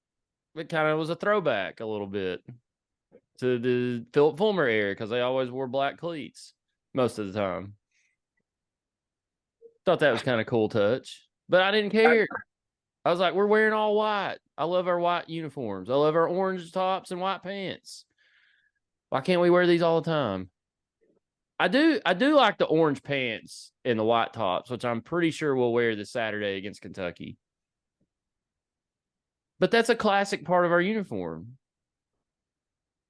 it kind of was a throwback a little bit to the Philip Fulmer era because they always wore black cleats most of the time. Thought that was kind of cool touch, but I didn't care. I was like, we're wearing all white. I love our white uniforms. I love our orange tops and white pants. Why can't we wear these all the time? I do like the orange pants and the white tops, which I'm pretty sure we'll wear this Saturday against Kentucky. But that's a classic part of our uniform.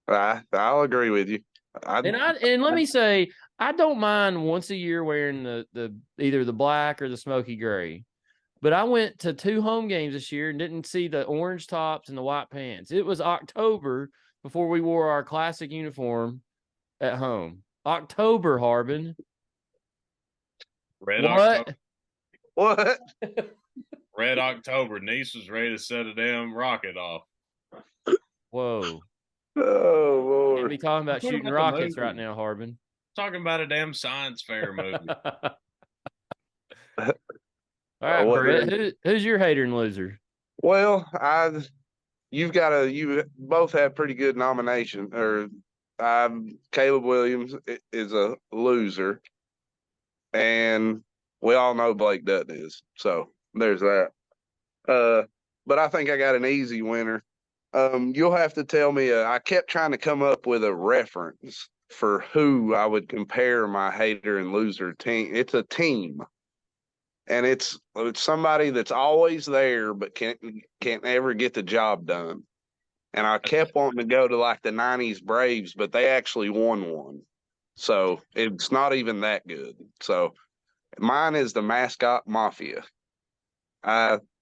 I'll agree with you. And let me say, I don't mind once a year wearing the either the black or the smoky gray. But I went to 2 home games this year and didn't see the orange tops and the white pants. It was October before we wore our classic uniform at home. October, Harbin. Red what? October. What? Red October. Nease was ready to set a damn rocket off. Whoa. Oh, Lord. Can't be talking about shooting rockets right now, Harbin. Talking about a damn science fair movie. All right, Brett, who's your hater and loser? Well, you both have pretty good nomination. Caleb Williams is a loser, and we all know Blake Dutton is. So there's that. But I think I got an easy winner. You'll have to tell me. I kept trying to come up with a reference for who I would compare my hater and loser team. It's a team. And it's somebody that's always there but can't ever get the job done. And I kept wanting to go to like the 90s Braves, but they actually won one. So it's not even that good. So mine is the Mascot Mafia.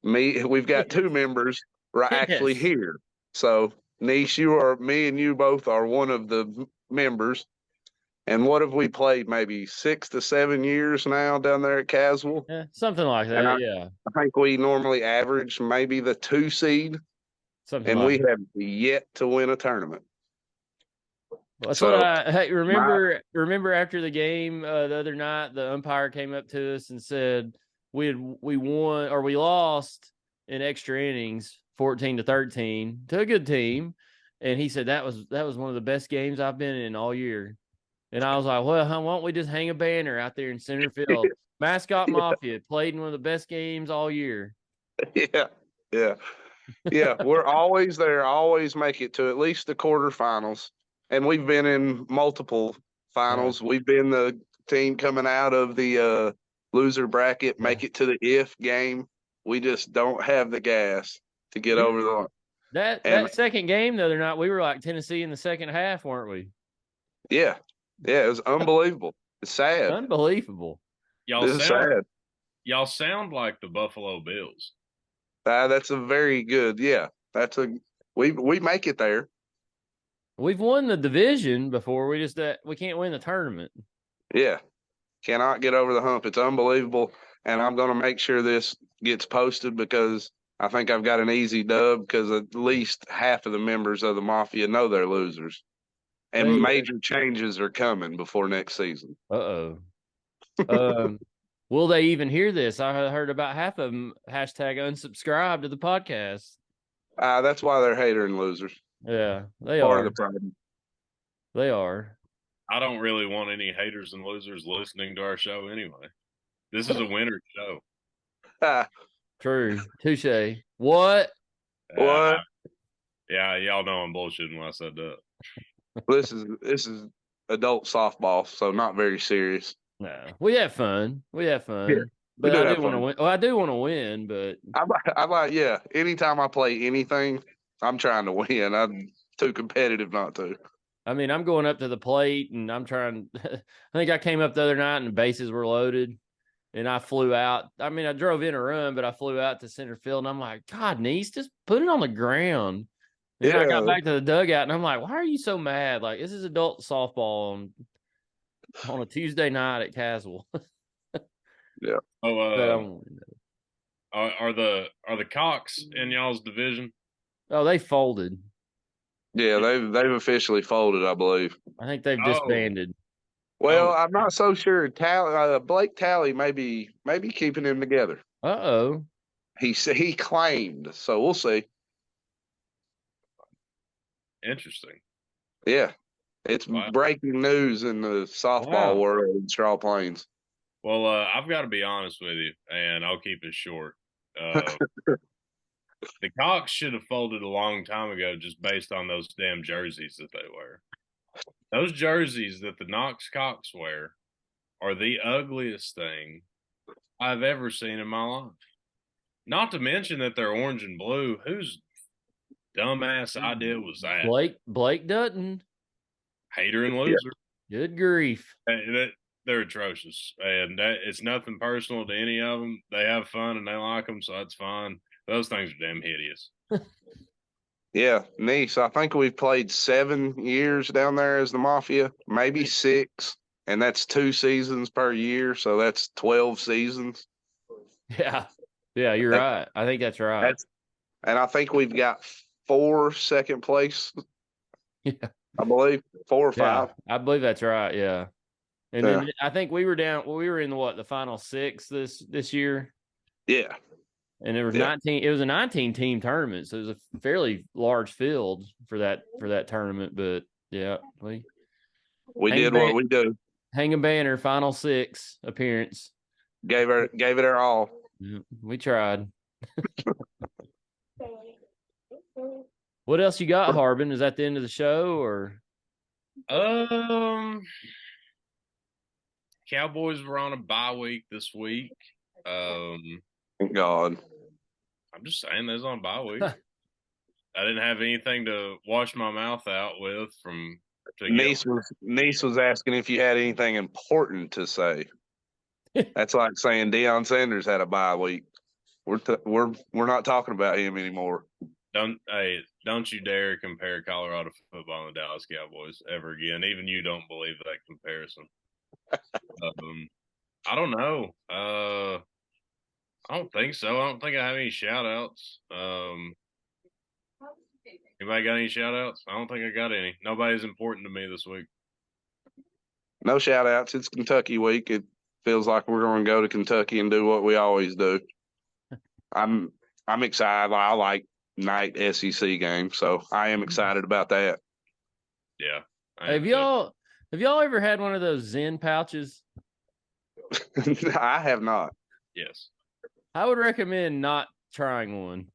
We've got 2 members actually here. So Nease, me and you both are one of the members. And what have we played? Maybe 6 to 7 years now down there at Caswell? Yeah, something like that, yeah. I think we normally average maybe the 2 seed. We have yet to win a tournament. That's what remember after the game the other night, the umpire came up to us and said we won or we lost in extra innings 14-13 to a good team. And he said that was one of the best games I've been in all year. And I was like, well, why don't we just hang a banner out there in center field? Mascot Mafia played in one of the best games all year. Yeah. We're always there, always make it to at least the quarterfinals. And we've been in multiple finals. Yeah. We've been the team coming out of the loser bracket, Yeah. make it to the if game. We just don't have the gas to get over the line. That second game the other night, we were like Tennessee in the second half, weren't we? Yeah. Yeah, it was unbelievable. It's sad. Unbelievable. It's sad. Y'all sound like the Buffalo Bills. That's a very good, we make it there. We've won the division before. We can't win the tournament. Yeah. Cannot get over the hump. It's unbelievable. And I'm going to make sure this gets posted because I think I've got an easy dub because at least half of the members of the Mafia know they're losers. And major changes are coming before next season. Uh-oh. Will they even hear this? I heard about half of them hashtag unsubscribe to the podcast. That's why they're hater and losers. Yeah, they Part are. of the problem. They are. I don't really want any haters and losers listening to our show anyway. This is a winner show. True. Touche. What? What? Yeah, y'all know I'm bullshitting when I said that. This is adult softball, so not very serious. No, we have fun. Yeah, but I do want to win. Well, I do want to win, but anytime I play anything, I'm trying to win. I'm too competitive not to. I mean, I'm going up to the plate and I'm trying. I think I came up the other night and the bases were loaded and I flew out. I mean, I drove in a run, but I flew out to center field and I'm like, God, Nease, just put it on the ground. Then I got back to the dugout and I'm like, why are you so mad? Like, this is adult softball on a Tuesday night at Caswell. Yeah. Oh, are the Cox in y'all's division? Oh, they folded. Yeah, they've officially folded, I believe. I think they've disbanded. Well, I'm not so sure. Blake Talley may be keeping them together. Uh-oh. He claimed, so we'll see. Interesting. Yeah. It's breaking news in the softball world in Straw Plains. Well, I've got to be honest with you, and I'll keep it short. The Cox should have folded a long time ago just based on those damn jerseys that they wear. Those jerseys that the Knox Cox wear are the ugliest thing I've ever seen in my life. Not to mention that they're orange and blue. Whose dumbass idea was that? Blake Dutton. Hater and loser. Yeah. Good grief. They're atrocious. And it's nothing personal to any of them. They have fun and they like them, so that's fine. Those things are damn hideous. Yeah, Nease, I think we've played 7 years down there as the Mafia, maybe 6, and that's 2 seasons per year, so that's 12 seasons. Yeah, you're right. I think that's right. And I think we've got 4 second place. Yeah, I believe 4 or 5. I believe that's right. Yeah, and then I think we were down. Well, we were in the final 6 this year. Yeah. And there was 19. It was a 19-team tournament, so it was a fairly large field for that tournament. But yeah, we did what we do. Hang a banner, final 6 appearance. Gave it our all. Yeah, we tried. What else you got, Harbin? Is that the end of the show, or? Cowboys were on a bye week this week. Thank God. I'm just saying there's on a bye week. I didn't have anything to wash my mouth out with from. Nease was asking if you had anything important to say. That's like saying Deion Sanders had a bye week. We're not talking about him anymore. Don't you dare compare Colorado football and the Dallas Cowboys ever again. Even you don't believe that comparison. I don't know. I don't think so. I don't think I have any shout outs. Anybody got any shout outs? I don't think I got any. Nobody's important to me this week. No shout outs. It's Kentucky week. It feels like we're going to go to Kentucky and do what we always do. I'm excited. I like night SEC games, so I am excited about that. Yeah. Have y'all ever had one of those Zen pouches? I have not. Yes. I would recommend not trying one.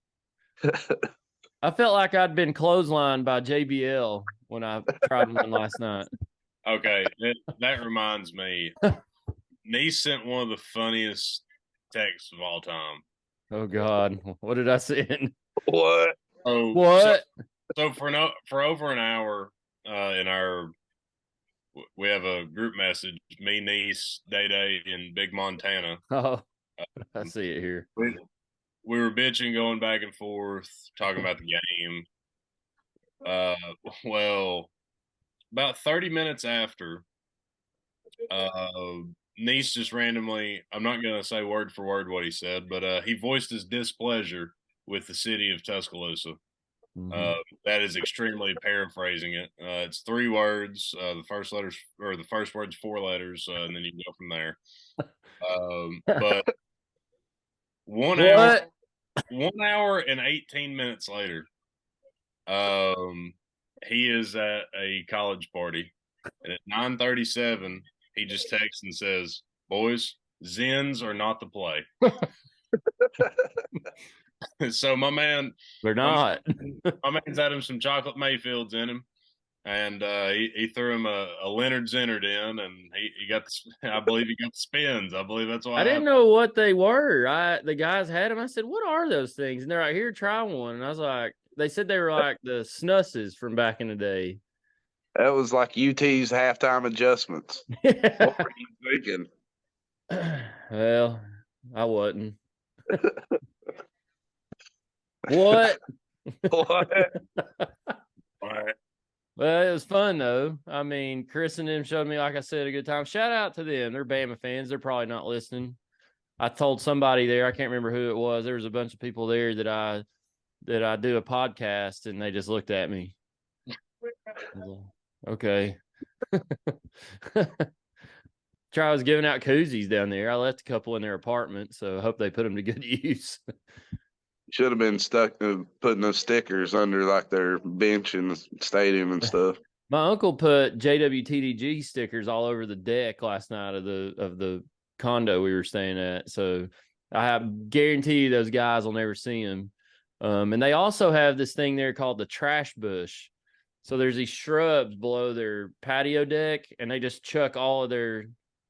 I felt like I'd been clotheslined by JBL when I tried one last night. Okay, that reminds me. Nease sent one of the funniest texts of all time. Oh God, what did I send? What? Oh, What? So for over an hour, in we have a group message. Me, Nease, Day Day, and Big Montana. Oh, I see it here. We were bitching, going back and forth, talking about the game. Uh, well, about 30 minutes after, Nease just randomly, I'm not going to say word for word what he said, but he voiced his displeasure with the city of Tuscaloosa. Mhm. That is extremely paraphrasing it. It's 3 words. The first word's 4 letters, and then you can go from there. But 1 hour, What? 1 hour and 18 minutes later, he is at a college party, and at 9:37, he just texts and says, "Boys, Zens are not the play." So They're my not. my man's had him some chocolate Mayfields in him. And he threw him a Leonard Zenard in, and he got I believe he got the spins. I believe that's what I didn't happened. know what they were. The guys had them. I said, "What are those things?" And they're like, "Here, try one." And I was like, "They said they were like the snusses from back in the day." That was like UT's halftime adjustments. What were you thinking? Well, I wasn't. What? What? Well, it was fun though. I mean, Chris and them showed me, like I said, a good time. Shout out to them. They're Bama fans. They're probably not listening. I told somebody there, I can't remember who it was. There was a bunch of people there that I do a podcast, and they just looked at me. Okay. I was giving out koozies down there. I left a couple in their apartment, so I hope they put them to good use. Should have been stuck putting those stickers under like their bench in the stadium and stuff. My uncle put JWTDG stickers all over the deck last night of the condo we were staying at. So I guarantee you those guys will never see them. And they also have this thing there called the trash bush. So there's these shrubs below their patio deck, and they just chuck all of their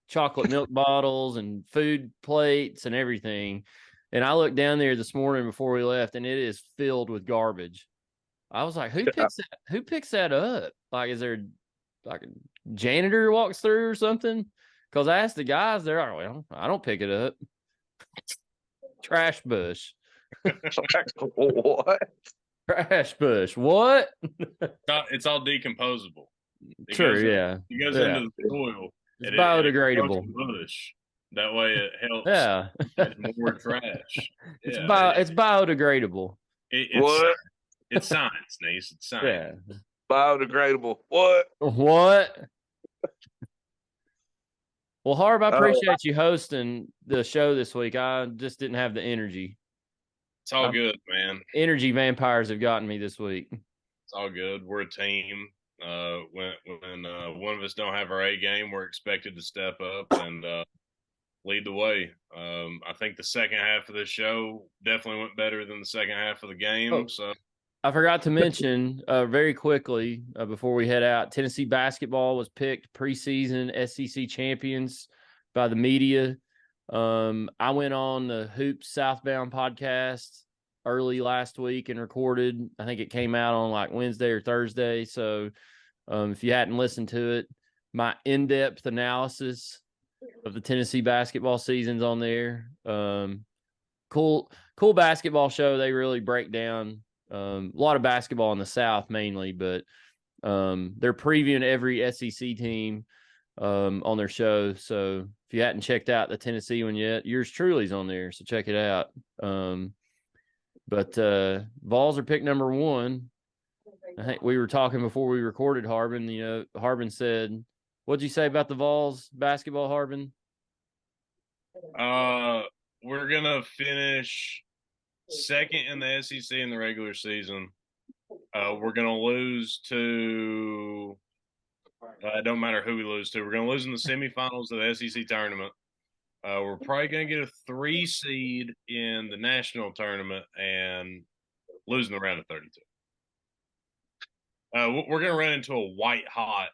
chocolate milk bottles and food plates and everything. And I looked down there this morning before we left, and it is filled with garbage. I was like, who picks that up? Like, is there like a janitor walks through or something? Because I asked the guys, they're like, well, I don't pick it up. Trash bush. What? Trash bush. What? It's all decomposable. True, yeah. It goes Yeah. into the soil. It's and biodegradable. It bush. That way it helps Yeah. get more trash. It's Yeah, it's biodegradable. What? It's science, Nice. It's science. Yeah. Biodegradable. What? What? Well, Harb, I appreciate you hosting the show this week. I just didn't have the energy. It's all good, man. Energy vampires have gotten me this week. It's all good. We're a team. When one of us don't have our A game, we're expected to step up and lead the way. I think the second half of this show definitely went better than the second half of the game. Oh, so I forgot to mention very quickly before we head out, Tennessee basketball was picked preseason SEC champions by the media. I went on the Hoops Southbound podcast early last week and recorded. I think it came out on like Wednesday or Thursday. So if you hadn't listened to it, my in-depth analysis of the Tennessee basketball season's on there. Cool basketball show. They really break down a lot of basketball in the South mainly, but they're previewing every SEC team on their show. So if you hadn't checked out the Tennessee one yet, yours truly's on there. So check it out. But Vols are pick number 1. I think we were talking before we recorded, Harbin. You know, Harbin said, "What'd you say about the Vols basketball, Harbin?" We're gonna finish second in the SEC in the regular season. We're gonna lose to. It don't matter who we lose to. We're gonna lose in the semifinals of the SEC tournament. We're probably gonna get a 3 seed in the national tournament and losing the round of 32. We're gonna run into a white hot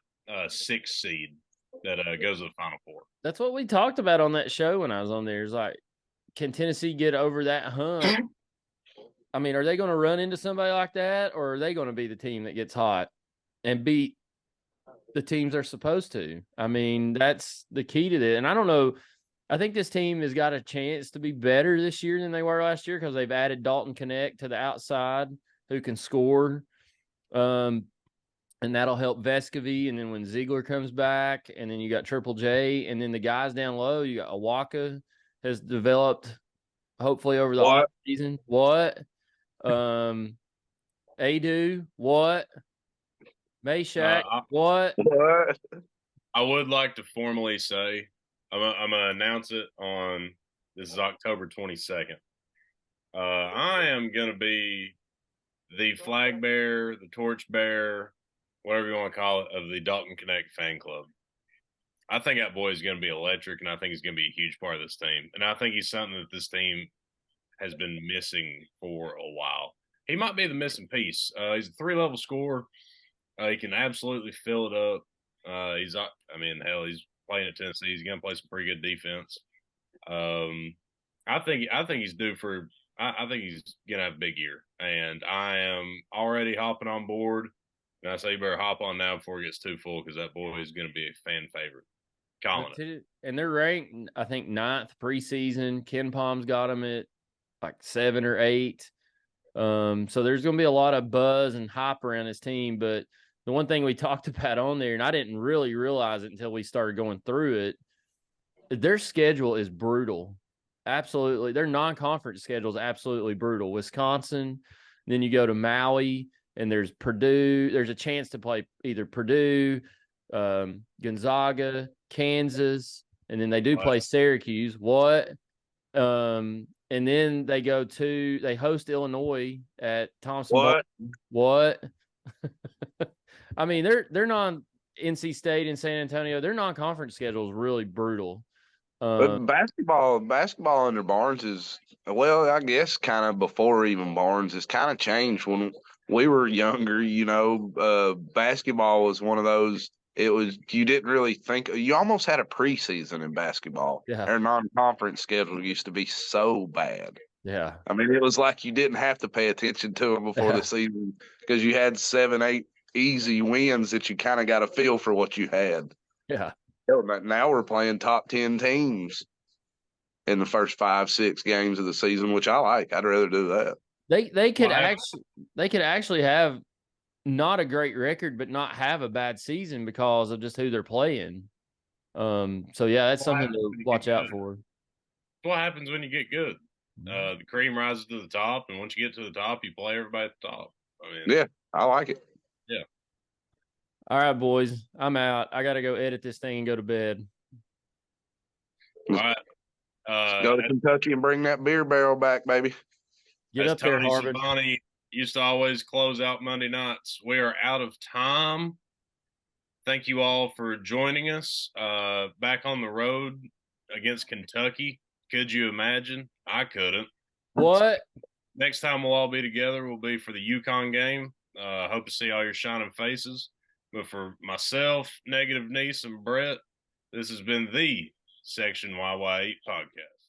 6 seed that goes to the Final Four. That's what we talked about on that show when I was on there. It's like, can Tennessee get over that hump? I mean, are they going to run into somebody like that, or are they going to be the team that gets hot and beat the teams they're supposed to? I mean, that's the key to this. And I don't know. I think this team has got a chance to be better this year than they were last year because they've added Dalton Connect to the outside who can score. And that'll help Vescovy. And then when Ziegler comes back, and then you got Triple J, and then the guys down low, you got Awaka has developed hopefully over the off season. What? Adu, what? Mayshak, what? I would like to formally say I'm gonna announce it on this is October 22nd. I am gonna be the flag bearer, the torch bearer, whatever you want to call it, of the Dalton Connect fan club. I think that boy is going to be electric, and I think he's going to be a huge part of this team. And I think he's something that this team has been missing for a while. He might be the missing piece. He's a 3-level scorer. He can absolutely fill it up. He's playing at Tennessee. He's going to play some pretty good defense. I think he's due for. I think he's going to have a big year, and I am already hopping on board. And I say you better hop on now before it gets too full because that boy is going to be a fan favorite. Calling it. And they're ranked, I think, 9th preseason. Ken Palm's got them at like 7 or 8. So there's going to be a lot of buzz and hype around this team. But the one thing we talked about on there, and I didn't really realize it until we started going through it, their schedule is brutal. Absolutely. Their non-conference schedule is absolutely brutal. Wisconsin, then you go to Maui, and there's Purdue. There's a chance to play either Purdue, Gonzaga, Kansas, and then they do play Syracuse. What? And then they host Illinois at Thompson. What? I mean, they're non-NC State and San Antonio. Their non-conference schedule is really brutal. But basketball under Barnes is, well, I guess kind of before even Barnes has kind of changed. When we were younger, basketball was one of those. It was, you didn't really think, you almost had a preseason in basketball. Yeah. Our non-conference schedule used to be so bad. Yeah. I mean, it was like you didn't have to pay attention to them before the season because you had 7, 8 easy wins that you kind of got a feel for what you had. Yeah. Now we're playing top 10 teams in the first 5, 6 games of the season, which I like. I'd rather do that. They could actually have not a great record, but not have a bad season because of just who they're playing. So yeah, that's something to watch out for. What happens when you get good? The cream rises to the top, and once you get to the top, you play everybody at the top. I mean, yeah, I like it. Yeah. All right, boys, I'm out. I got to go edit this thing and go to bed. All right. Go to Kentucky and bring that beer barrel back, baby. Get up there, Harb. Bonnie used to always close out Monday nights. We are out of time. Thank you all for joining us. Back on the road against Kentucky. Could you imagine? I couldn't. What? Next time we'll all be together will be for the UConn game. Hope to see all your shining faces. But for myself, Negative Nease, and Brett, this has been the Section YY8 podcast.